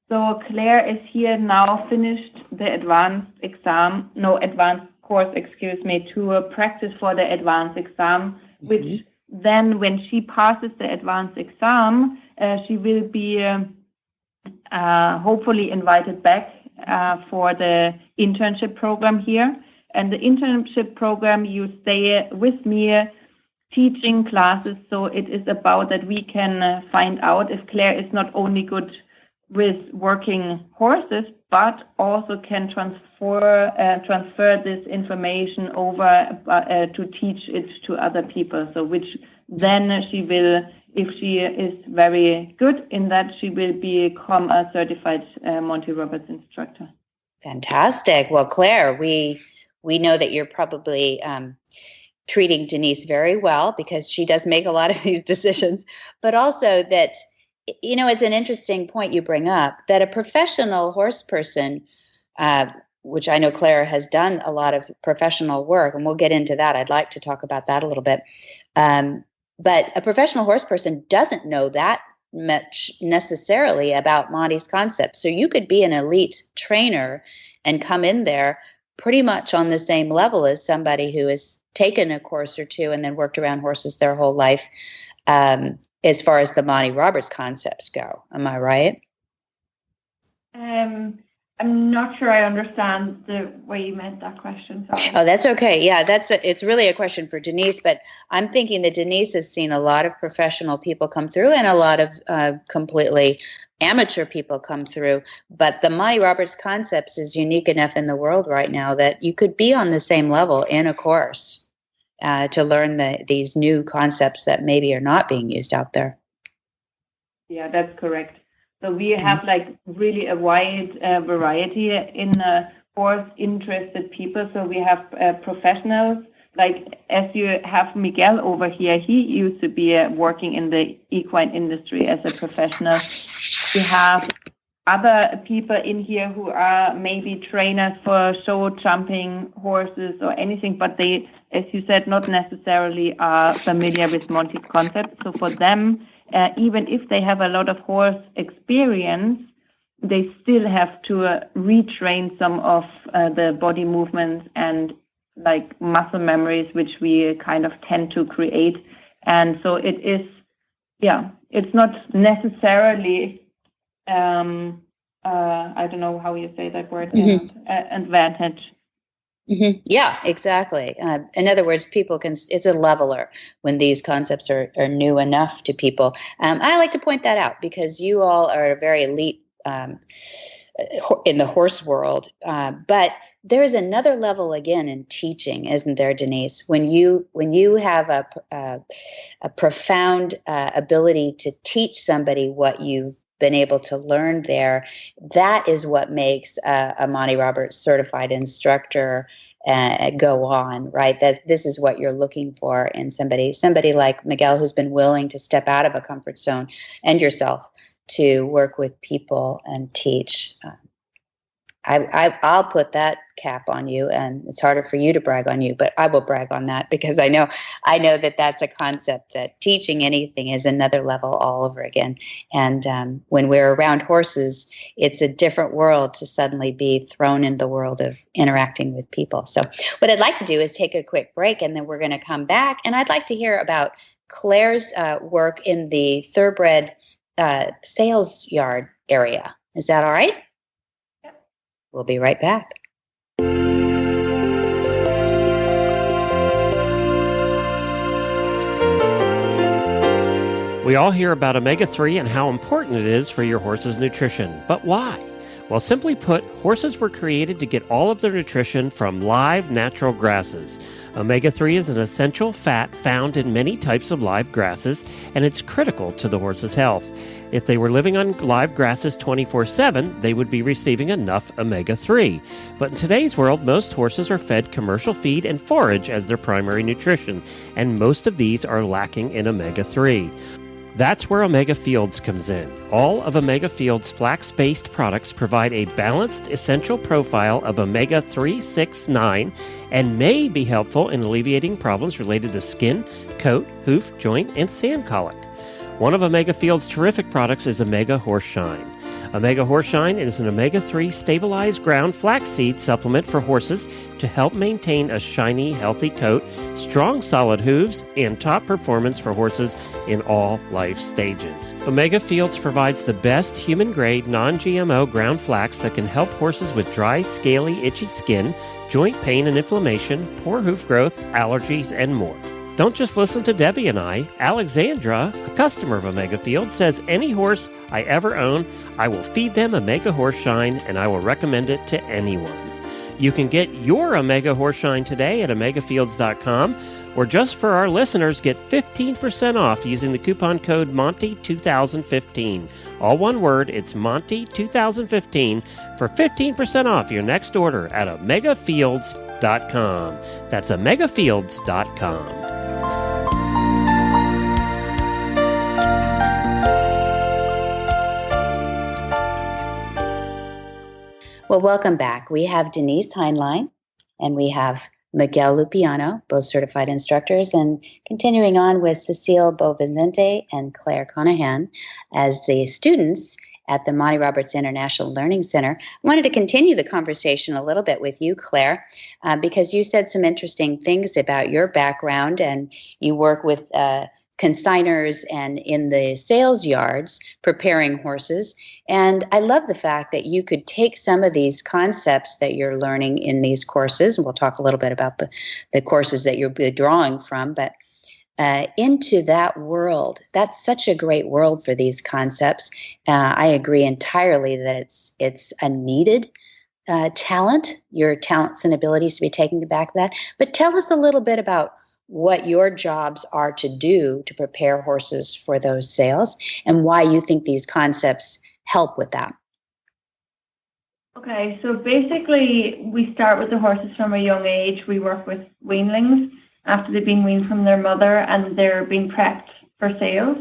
So Claire is here now, finished the advanced course, to practice for the advanced exam, which then when she passes the advanced exam, she will be hopefully invited back for the internship program here. And the internship program, you stay with me teaching classes, so it is about that we can find out if Claire is not only good with working horses, but also can transfer this information over to teach it to other people. So which then she will, if she is very good in that, she will become a certified Monty Roberts instructor. Fantastic. Well, Claire, we know that you're probably treating Denise very well because she does make a lot of these decisions, but also that it's an interesting point you bring up that a professional horse person, which I know Claire has done a lot of professional work, and we'll get into that. I'd like to talk about that a little bit. But a professional horse person doesn't know that much necessarily about Monty's concept. So you could be an elite trainer and come in there pretty much on the same level as somebody who has taken a course or two and then worked around horses their whole life, as far as the Monty Roberts concepts go. Am I right? I'm not sure I understand the way you meant that question. Sorry. Oh, that's okay. Yeah, it's really a question for Denise, but I'm thinking that Denise has seen a lot of professional people come through and a lot of completely amateur people come through. But the Monty Roberts concepts is unique enough in the world right now that you could be on the same level in a course to learn these new concepts that maybe are not being used out there. Yeah, that's correct. So we have like really a wide variety in horse interested people. So we have professionals, like as you have Miguel over here, he used to be working in the equine industry as a professional. We have other people in here who are maybe trainers for show jumping horses or anything, but they, as you said, not necessarily are familiar with Monty's concept. So for them, even if they have a lot of horse experience, they still have to retrain some of the body movements and like muscle memories, which we kind of tend to create. And so it is, it's not necessarily, I don't know how you say that word, advantage. Mm-hmm. Yeah, exactly. In other words, it's a leveler when these concepts are new enough to people. I like to point that out because you all are very elite in the horse world. But there's another level again in teaching, isn't there, Denise? When you have a profound ability to teach somebody what you've been able to learn there, that is what makes a Monty Roberts certified instructor go on, right? That this is what you're looking for in somebody like Miguel, who's been willing to step out of a comfort zone, and yourself, to work with people and teach. I'll put that cap on you, and it's harder for you to brag on you, but I will brag on that because I know that that's a concept that teaching anything is another level all over again. And when we're around horses, it's a different world to suddenly be thrown in the world of interacting with people. So what I'd like to do is take a quick break, and then we're going to come back, and I'd like to hear about Claire's work in the thoroughbred sales yard area. Is that all right? We'll be right back. We all hear about omega-3 and how important it is for your horse's nutrition. But why? Well, simply put, horses were created to get all of their nutrition from live, natural grasses. Omega-3 is an essential fat found in many types of live grasses, and it's critical to the horse's health. If they were living on live grasses 24/7, they would be receiving enough omega-3. But in today's world, most horses are fed commercial feed and forage as their primary nutrition, and most of these are lacking in omega-3. That's where Omega Fields comes in. All of Omega Fields' flax-based products provide a balanced, essential profile of omega-3, 6, 9, and may be helpful in alleviating problems related to skin, coat, hoof, joint, and sand colic. One of Omega Fields' terrific products is Omega Horseshine. Omega Horseshine is an omega-3 stabilized ground flaxseed supplement for horses to help maintain a shiny, healthy coat, strong, solid hooves, and top performance for horses in all life stages. Omega Fields provides the best human-grade, non-GMO ground flax that can help horses with dry, scaly, itchy skin, joint pain and inflammation, poor hoof growth, allergies, and more. Don't just listen to Debbie and I. Alexandra, a customer of Omega Fields, says any horse I ever own, I will feed them Omega Horseshine, and I will recommend it to anyone. You can get your Omega Horseshine today at omegafields.com, or just for our listeners, get 15% off using the coupon code Monty2015. All one word, it's Monty2015 for 15% off your next order at omegafields.com. That's omegafields.com. Well, welcome back. We have Denise Heinlein and we have Miguel Lupiano, both certified instructors, and continuing on with Cecile Bovizente and Claire Conahan as the students at the Monty Roberts International Learning Center. I wanted to continue the conversation a little bit with you, Claire, because you said some interesting things about your background, and you work with consigners and in the sales yards preparing horses. And I love the fact that you could take some of these concepts that you're learning in these courses, and we'll talk a little bit about the courses that you'll be drawing from, but into that world. That's such a great world for these concepts. I agree entirely that it's a needed talent, your talents and abilities to be taken back that. But tell us a little bit about what your jobs are to do to prepare horses for those sales and why you think these concepts help with that. Okay, so basically we start with the horses from a young age. We work with weanlings after they've been weaned from their mother and they're being prepped for sales.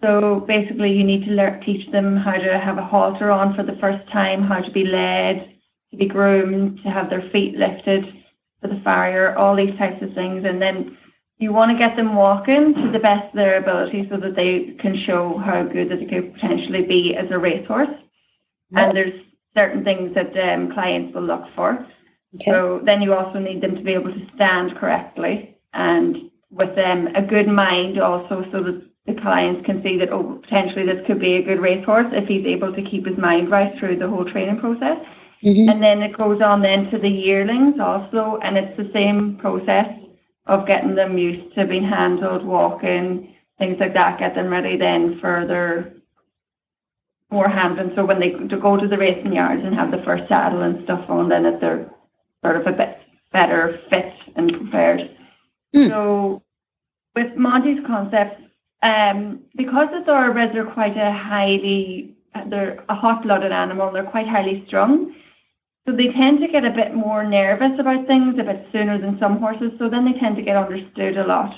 So basically you need to teach them how to have a halter on for the first time, how to be led, to be groomed, to have their feet lifted for the farrier, all these types of things. And then you want to get them walking to the best of their ability so that they can show how good that they could potentially be as a racehorse. And there's certain things that clients will look for. Okay. So then you also need them to be able to stand correctly and with a good mind also, so that the clients can see that, oh, potentially this could be a good racehorse if he's able to keep his mind right through the whole training process. Mm-hmm. And then it goes on then to the yearlings also, and it's the same process of getting them used to being handled, walking, things like that, get them ready then for their more handling. So when they go to the racing yards and have the first saddle and stuff on, then they're sort of a bit better fit and prepared. So with Monty's concepts, because the thoroughbreds are quite they're a hot-blooded animal, they're quite highly strung. So they tend to get a bit more nervous about things a bit sooner than some horses. So then they tend to get understood a lot.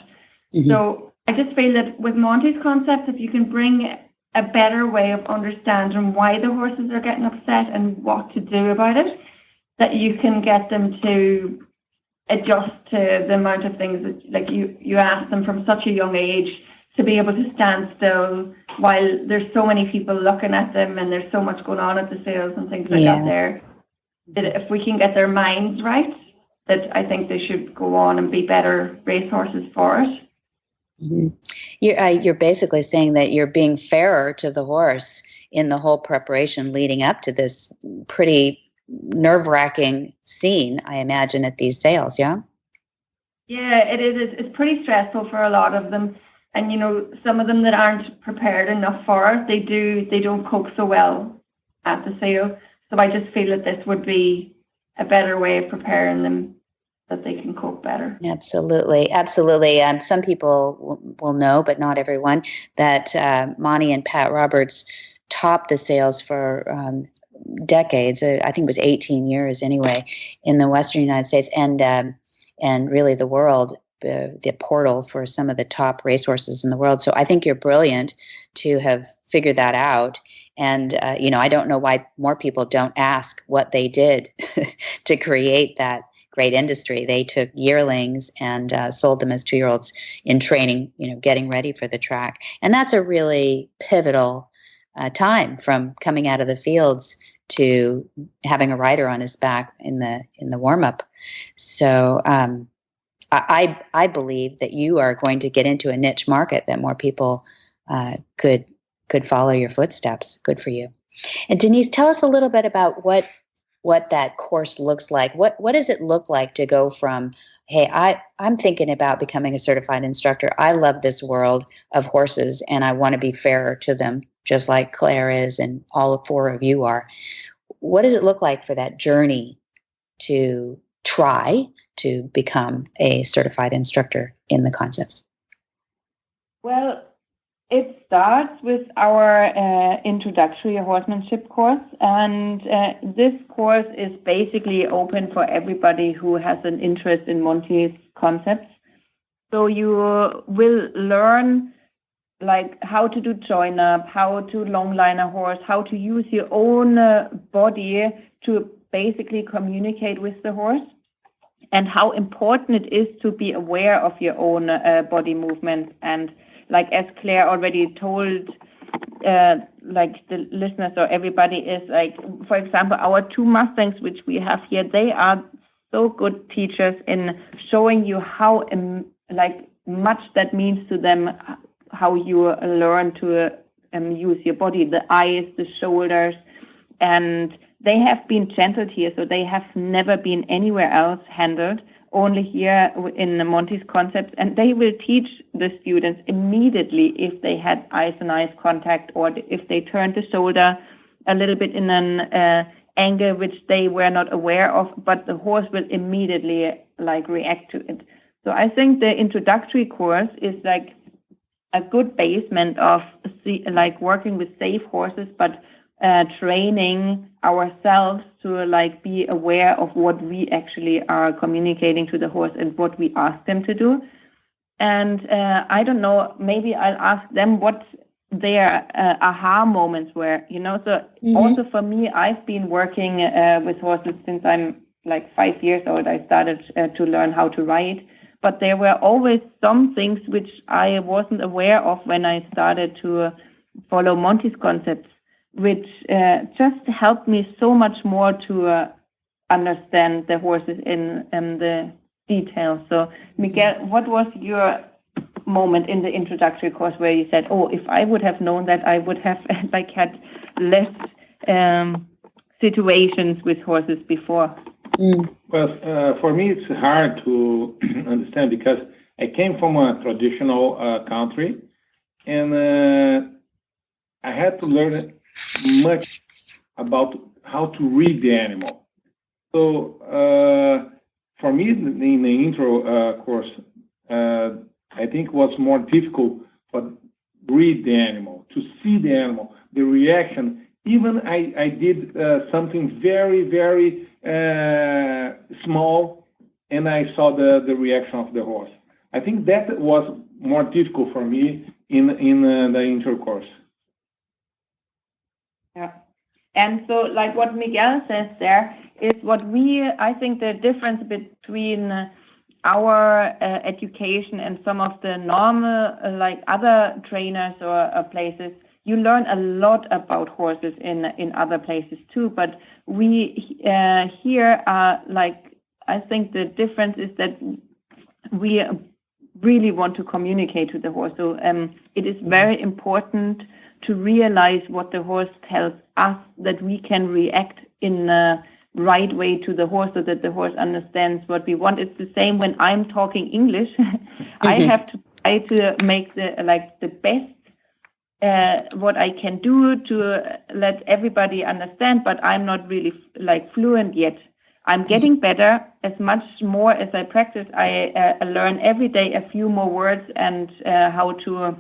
Mm-hmm. So I just feel that with Monty's concepts, if you can bring a better way of understanding why the horses are getting upset and what to do about it, that you can get them to adjust to the amount of things that, like you ask them from such a young age to be able to stand still while there's so many people looking at them and there's so much going on at the sales and things like that there. That if we can get their minds right, that I think they should go on and be better racehorses for it. Mm-hmm. You're basically saying that you're being fairer to the horse in the whole preparation leading up to this pretty nerve-wracking scene, I imagine, at these sales, yeah? Yeah, it is. It's pretty stressful for a lot of them. And, some of them that aren't prepared enough for it, they don't cope so well at the sale. So I just feel that this would be a better way of preparing them that they can cope better. Absolutely. Absolutely. Some people will know, but not everyone, that Monty and Pat Roberts topped the sales for decades. I think it was 18 years anyway, in the Western United States and really the world, the portal for some of the top racehorses in the world. So I think you're brilliant to have figured that out. And, I don't know why more people don't ask what they did to create that great industry. They took yearlings and sold them as 2-year-olds in training, getting ready for the track. And that's a really pivotal time from coming out of the fields to having a rider on his back in the warm-up. So I believe that you are going to get into a niche market that more people could follow your footsteps. Good for you. And Denise, tell us a little bit about what that course looks like. What does it look like to go from, hey, I'm thinking about becoming a certified instructor. I love this world of horses and I want to be fairer to them, just like Claire is and all 4 of you are. What does it look like for that journey to try to become a certified instructor in the concepts? Well, it starts with our introductory horsemanship course, and this course is basically open for everybody who has an interest in Monty's concepts. So you will learn like how to do join up, how to long line a horse, how to use your own body to basically communicate with the horse, and how important it is to be aware of your own body movements. And like as Claire already told, like the listeners or everybody, is like, for example, our two Mustangs, which we have here, they are so good teachers in showing you how like much that means to them, how you learn to use your body, the eyes, the shoulders, and they have been gentled here, so they have never been anywhere else handled, only here in Monty's concepts, and they will teach the students immediately if they had eyes and eyes contact, or if they turned the shoulder a little bit in an angle which they were not aware of, but the horse will immediately like react to it. So I think the introductory course is like a good basement of like working with safe horses, but training ourselves to like be aware of what we actually are communicating to the horse and what we ask them to do. And I don't know, maybe I'll ask them what their aha moments were, you know. So also for me, I've been working with horses since I'm like 5 years old. I started to learn how to ride, but there were always some things which I wasn't aware of when I started to follow Monty's concepts, which just helped me so much more to understand the horses in the details. So, Miguel, what was your moment in the introductory course where you said, "Oh, if I would have known that, I would have like had less situations with horses before"? Well, for me, it's hard to understand because I came from a traditional country, and I had to learn much about how to read the animal. So for me, in the intro course, I think what's more difficult, but read the animal, to see the animal, the reaction. Even I did something very, very small, and I saw the reaction of the horse. I think that was more difficult for me in the intro course. Yeah. And so like what Miguel says there is what I think the difference between our education and some of the normal like other trainers or places, you learn a lot about horses in other places too, but we here are like, I think the difference is that we really want to communicate to the horse. So it is very important to realize what the horse tells us, that we can react in the right way to the horse so that the horse understands what we want. It's the same when I'm talking English. I have to try to make the best what I can do to let everybody understand, but I'm not really like fluent yet. I'm getting better. As much more as I practice, I learn every day a few more words and how to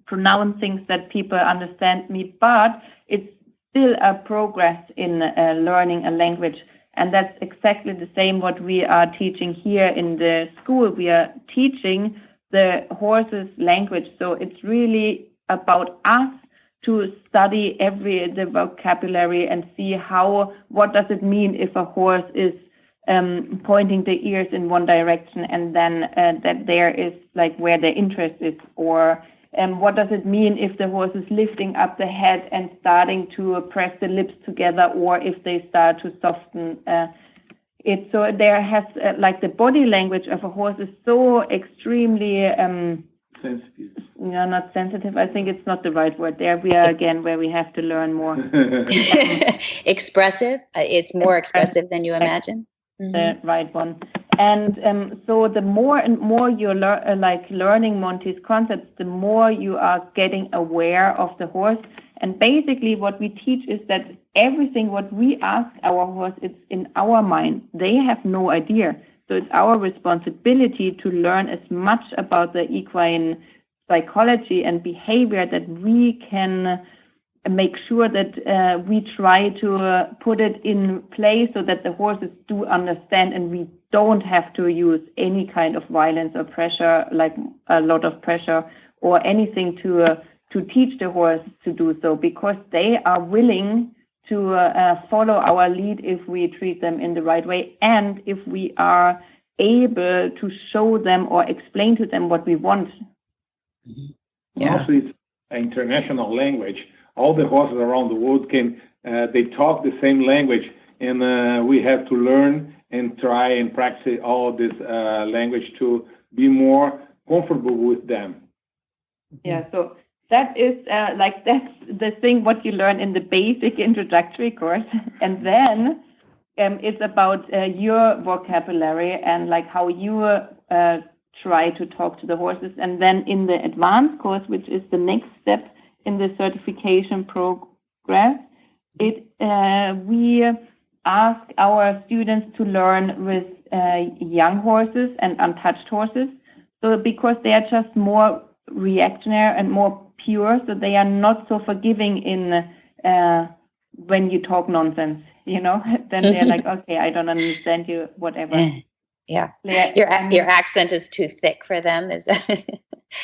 pronounce things that people understand me, but it's still a progress in learning a language. And that's exactly the same what we are teaching here in the school. We are teaching the horse's language. So it's really about us to study the vocabulary and see what does it mean if a horse is pointing the ears in one direction, and then that there is like where their interest is, or what does it mean if the horse is lifting up the head and starting to press the lips together, or if they start to soften it. So there has like the body language of a horse is so extremely sensitive. No, not sensitive. I think it's not the right word. There we are again, where we have to learn more. Expressive. It's more expressive than you imagine. The right one. And so the more and more you're learning Monty's concepts, the more you are getting aware of the horse. And basically what we teach is that everything what we ask our horse, it's in our mind. They have no idea. So it's our responsibility to learn as much about the equine psychology and behavior that we can make sure that we try to put it in place so that the horses do understand, and we don't have to use any kind of violence or pressure, like a lot of pressure, or anything to teach the horse to do so, because they are willing to follow our lead if we treat them in the right way, and if we are able to show them or explain to them what we want. Yeah. Also, it's an international language. All the horses around the world they talk the same language, and we have to learn and try and practice all this language to be more comfortable with them. Yeah, so that is that's the thing what you learn in the basic introductory course, and then it's about your vocabulary and like how you try to talk to the horses. And then in the advanced course, which is the next step in the certification progress, we ask our students to learn with young horses and untouched horses. So because they are just more reactionary and more pure, so they are not so forgiving in when you talk nonsense, then they're like, okay, I don't understand you, whatever. Yeah. Your accent is too thick for them. Is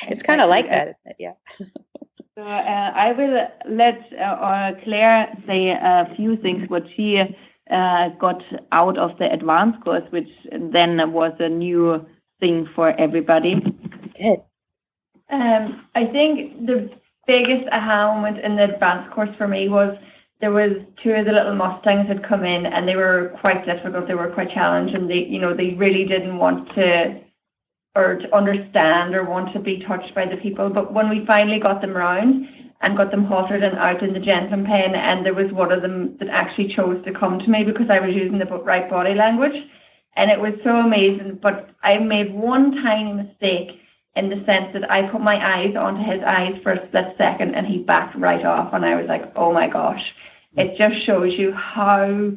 it's kind of like that, isn't it? Yeah. So I will let Claire say a few things what she got out of the advanced course, which then was a new thing for everybody. Good. I think the biggest aha moment in the advanced course for me was there was two of the little Mustangs had come in, and they were quite difficult. They were quite challenged, and they really didn't want to understand or want to be touched by the people. But when we finally got them round and got them haltered and out in the gentleman pen, and there was one of them that actually chose to come to me because I was using the right body language, and it was so amazing. But I made one tiny mistake in the sense that I put my eyes onto his eyes for a split second, and he backed right off, and I was like, oh my gosh. It just shows you how,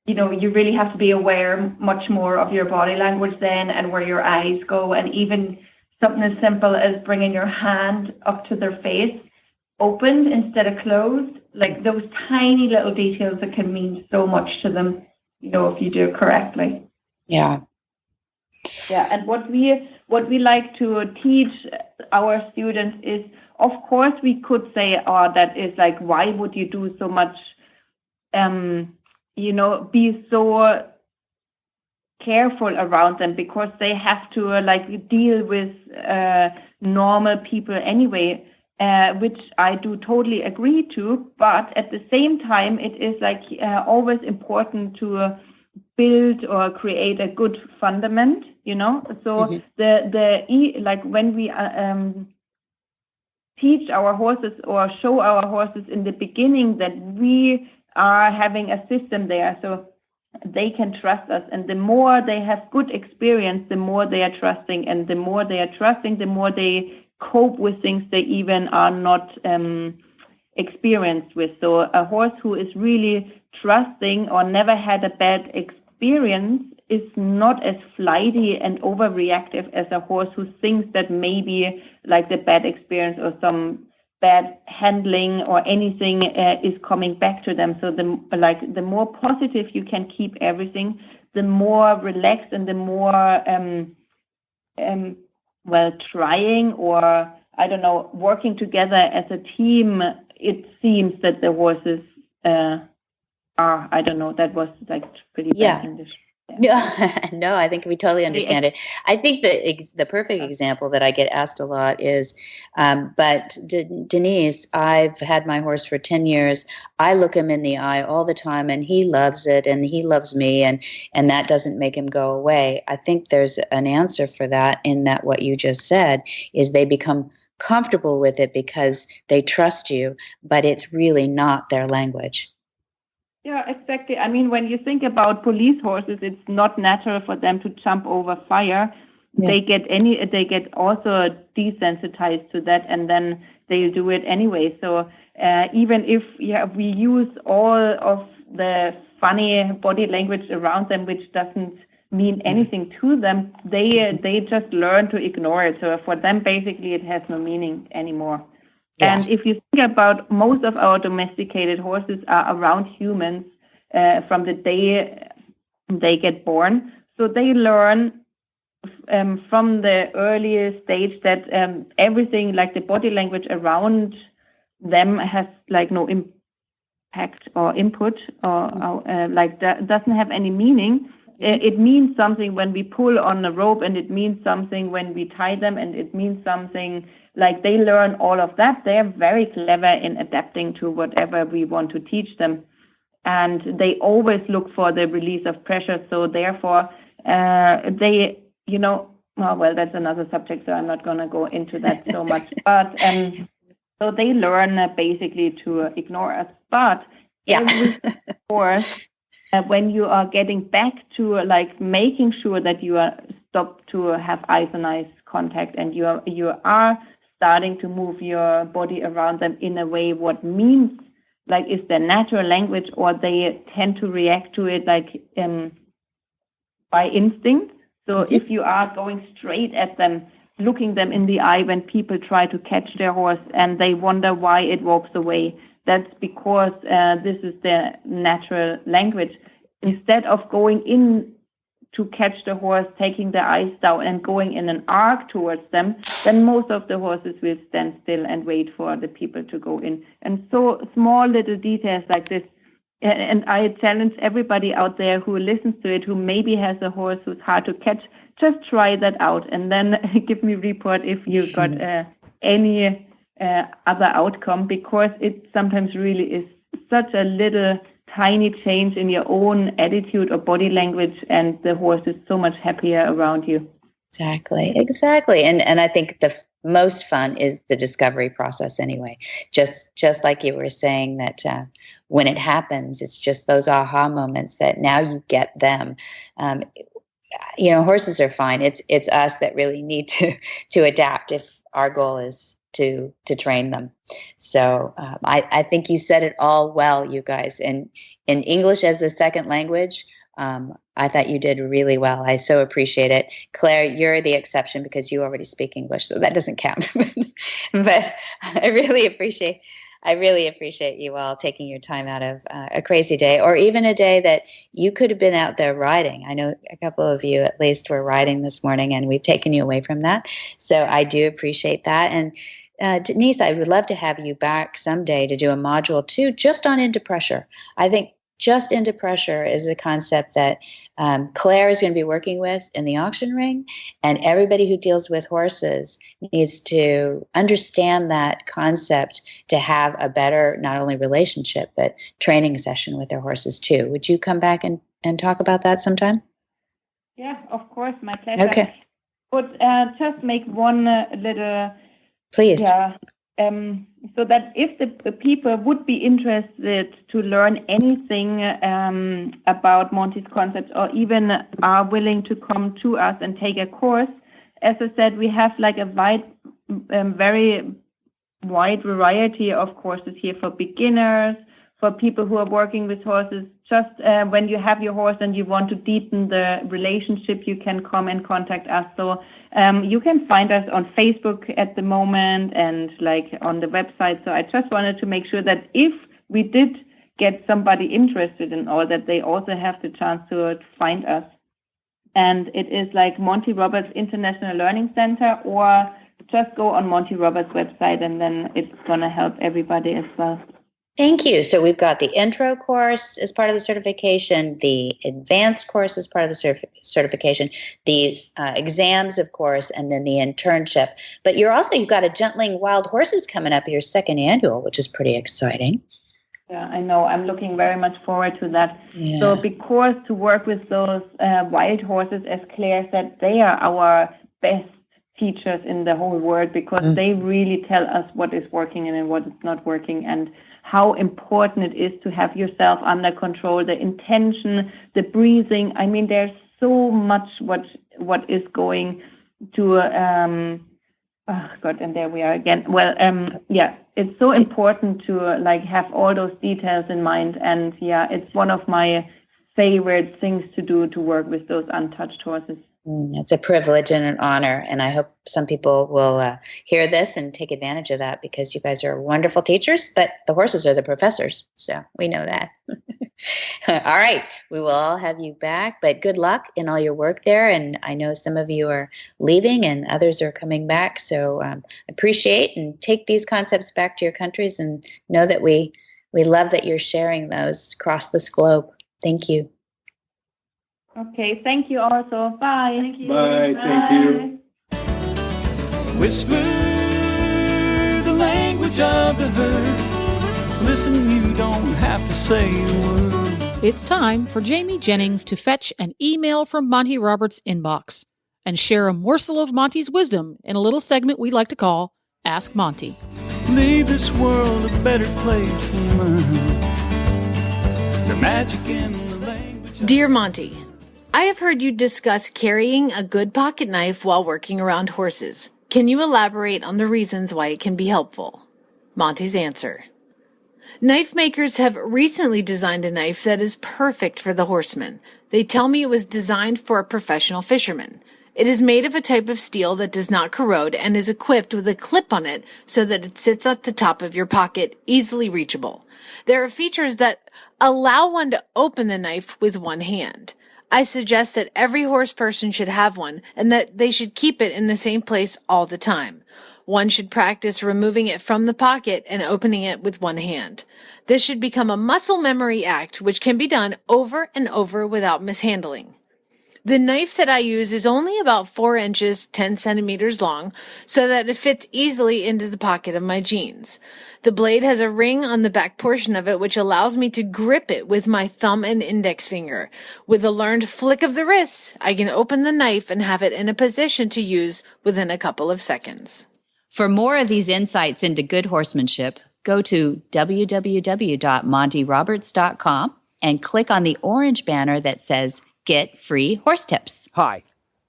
you really have to be aware much more of your body language then, and where your eyes go, and even something as simple as bringing your hand up to their face, opened instead of closed, like those tiny little details that can mean so much to them, if you do it correctly. Yeah. Yeah, and what we like to teach our students is, of course, we could say, that is like, why would you do so much, be so careful around them, because they have to deal with normal people anyway, which I do totally agree to. But at the same time, it is always important to build or create a good fundament, So when we teach our horses or show our horses in the beginning that we are having a system there, so they can trust us. And the more they have good experience, the more they are trusting. And the more they are trusting, the more they cope with things they even are not experienced with. So a horse who is really trusting or never had a bad experience is not as flighty and overreactive as a horse who thinks that maybe the bad experience or some bad handling or anything is coming back to them. So the more positive you can keep everything, the more relaxed and the more trying, or I don't know, working together as a team, it seems that the horses are, I don't know, that was pretty bad English. Yeah. No, I think we totally understand it. I think the perfect example that I get asked a lot is, but Denise, I've had my horse for 10 years. I look him in the eye all the time, and he loves it, and he loves me, and that doesn't make him go away. I think there's an answer for that, in that what you just said is they become comfortable with it because they trust you, but it's really not their language. Yeah, exactly. I mean, when you think about police horses, it's not natural for them to jump over fire. Yeah. They get also desensitized to that, and then they'll do it anyway. So even if we use all of the funny body language around them, which doesn't mean anything to them, they just learn to ignore it. So for them, basically, it has no meaning anymore. Yeah. And if you think about, most of our domesticated horses are around humans from the day they get born. So they learn from the earliest stage that everything, like the body language around them, has like no impact or input, or like that doesn't have any meaning. It means something when we pull on a rope, and it means something when we tie them, and it means something, like they learn all of that. They're very clever in adapting to whatever we want to teach them. And they always look for the release of pressure. So therefore, they, well, that's another subject, so I'm not going to go into that so much. But so they learn basically to ignore us. But every course, when you are getting back to like making sure that you are stopped to have eyes on eyes contact, and you are starting to move your body around them in a way what means like is their natural language, or they tend to react to it like by instinct. So if you are going straight at them, looking them in the eye when people try to catch their horse and they wonder why it walks away, that's because this is their natural language. Instead of going in to catch the horse, taking the eyes down and going in an arc towards them, then most of the horses will stand still and wait for the people to go in. And so small little details like this. And I challenge everybody out there who listens to it, who maybe has a horse who's hard to catch, just try that out and then give me a report if you got any other outcome, because it sometimes really is such a little tiny change in your own attitude or body language, and the horse is so much happier around you. Exactly. And I think the most fun is the discovery process anyway. Just like you were saying that when it happens, it's just those aha moments that now you get them. Horses are fine. It's us that really need to adapt if our goal is to train them. So I think you said it all well, you guys. And in English as a second language, I thought you did really well. I so appreciate it. Claire, you're the exception because you already speak English, so that doesn't count. But I really appreciate you all taking your time out of a crazy day, or even a day that you could have been out there riding. I know a couple of you at least were riding this morning, and we've taken you away from that. So I do appreciate that. And Denise, I would love to have you back someday to do a module 2 just on into pressure. I think just into pressure is a concept that Claire is going to be working with in the auction ring, and everybody who deals with horses needs to understand that concept to have a better, not only relationship, but training session with their horses too. Would you come back and talk about that sometime? Yeah, of course, my pleasure. Okay. But just make one little... Please. Yeah. So that if the people would be interested to learn anything about Monty's concepts, or even are willing to come to us and take a course, as I said, we have like a very wide variety of courses here for beginners, for people who are working with horses. Just when you have your horse and you want to deepen the relationship, you can come and contact us. So you can find us on Facebook at the moment and like on the website. So I just wanted to make sure that if we did get somebody interested in all that, they also have the chance to find us. And it is like Monty Roberts International Learning Center, or just go on Monty Roberts' website, and then it's going to help everybody as well. Thank you. So we've got the intro course as part of the certification, the advanced course as part of the certification, the exams, of course, and then the internship. But you've got a Gentling Wild Horses coming up, your second annual, which is pretty exciting. Yeah, I know. I'm looking very much forward to that. Yeah. So because to work with those wild horses, as Claire said, they are our best teachers in the whole world, because they really tell us what is working and what is not working, and how important it is to have yourself under control, the intention, the breathing. I mean, there's so much what is going to, and there we are again. Well, it's so important to like have all those details in mind. And yeah, it's one of my favorite things to do, to work with those untouched horses. It's a privilege and an honor, and I hope some people will hear this and take advantage of that, because you guys are wonderful teachers, but the horses are the professors, so we know that. All right. We will all have you back, but good luck in all your work there. And I know some of you are leaving and others are coming back. So appreciate and take these concepts back to your countries and know that we love that you're sharing those across this globe. Thank you. Okay, thank you also. Bye. Thank you. Bye. Thank you. Whisper the language of the herd. Listen, you don't have to say a word. It's time for Jamie Jennings to fetch an email from Monty Roberts' inbox and share a morsel of Monty's wisdom in a little segment we like to call Ask Monty. Leave this world a better place than mine. The magic in the language. Dear Monty, I have heard you discuss carrying a good pocket knife while working around horses. Can you elaborate on the reasons why it can be helpful? Monty's answer. Knife makers have recently designed a knife that is perfect for the horseman. They tell me it was designed for a professional fisherman. It is made of a type of steel that does not corrode and is equipped with a clip on it so that it sits at the top of your pocket, easily reachable. There are features that allow one to open the knife with one hand. I suggest that every horse person should have one and that they should keep it in the same place all the time. One should practice removing it from the pocket and opening it with one hand. This should become a muscle memory act, which can be done over and over without mishandling. The knife that I use is only about 4 inches, 10 centimeters long, so that it fits easily into the pocket of my jeans. The blade has a ring on the back portion of it, which allows me to grip it with my thumb and index finger. With a learned flick of the wrist, I can open the knife and have it in a position to use within a couple of seconds. For more of these insights into good horsemanship, go to www.montyroberts.com and click on the orange banner that says Get Free Horse Tips. Hi,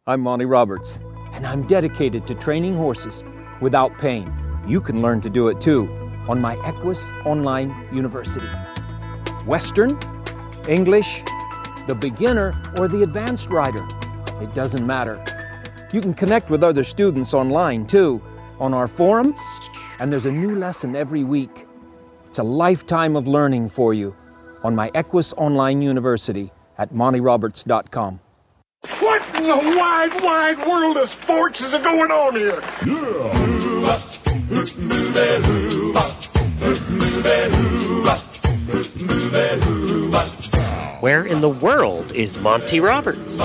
I'm Monty Roberts, and I'm dedicated to training horses without pain. You can learn to do it too on my Equus Online University. Western, English, the beginner, or the advanced rider, it doesn't matter. You can connect with other students online too, on our forum, and there's a new lesson every week. It's a lifetime of learning for you on my Equus Online University at montyroberts.com. What in the wide, wide world of sports is going on here? Where in the world is Monty Roberts?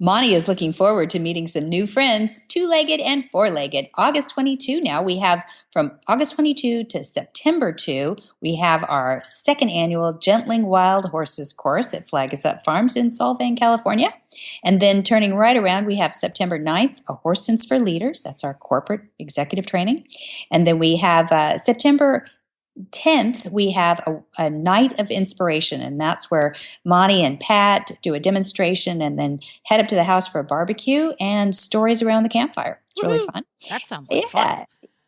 Monty is looking forward to meeting some new friends, two-legged and four-legged. August 22 now, we have from August 22 to September 2, we have our second annual Gentling Wild Horses course at Flag Us Up Farms in Solvang, California. And then turning right around, we have September 9th, a Horse Sense for Leaders. That's our corporate executive training. And then we have September 10th, we have a night of inspiration, and that's where Monty and Pat do a demonstration and then head up to the house for a barbecue and stories around the campfire. It's really fun. That sounds like fun.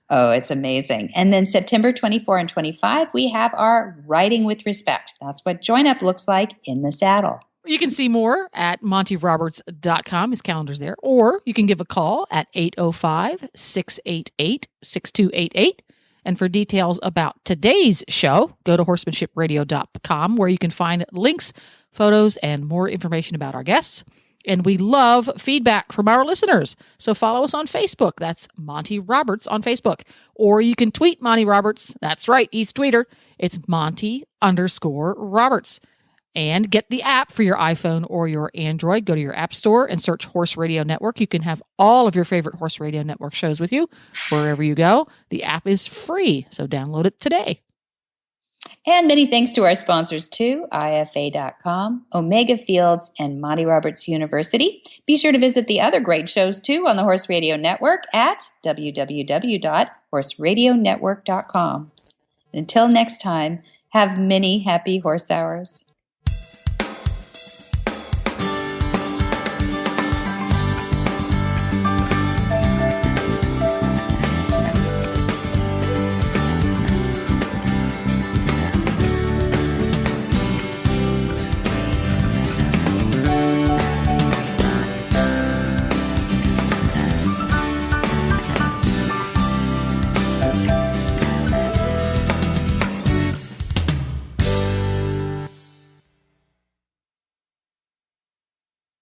Oh, it's amazing. And then September 24 and 25, we have our Riding with Respect. That's what Join Up looks like in the saddle. You can see more at montyroberts.com. His calendar's there. Or you can give a call at 805-688-6288. And for details about today's show, go to horsemanshipradio.com, where you can find links, photos, and more information about our guests. And we love feedback from our listeners. So follow us on Facebook. That's Monty Roberts on Facebook. Or you can tweet Monty Roberts. That's right, he's Tweeter. It's Monty_Roberts. And get the app for your iPhone or your Android. Go to your app store and search Horse Radio Network. You can have all of your favorite Horse Radio Network shows with you wherever you go. The app is free, so download it today. And many thanks to our sponsors too, IFA.com, Omega Fields, and Monty Roberts University. Be sure to visit the other great shows too on the Horse Radio Network at www.horseradionetwork.com. Until next time, have many happy horse hours.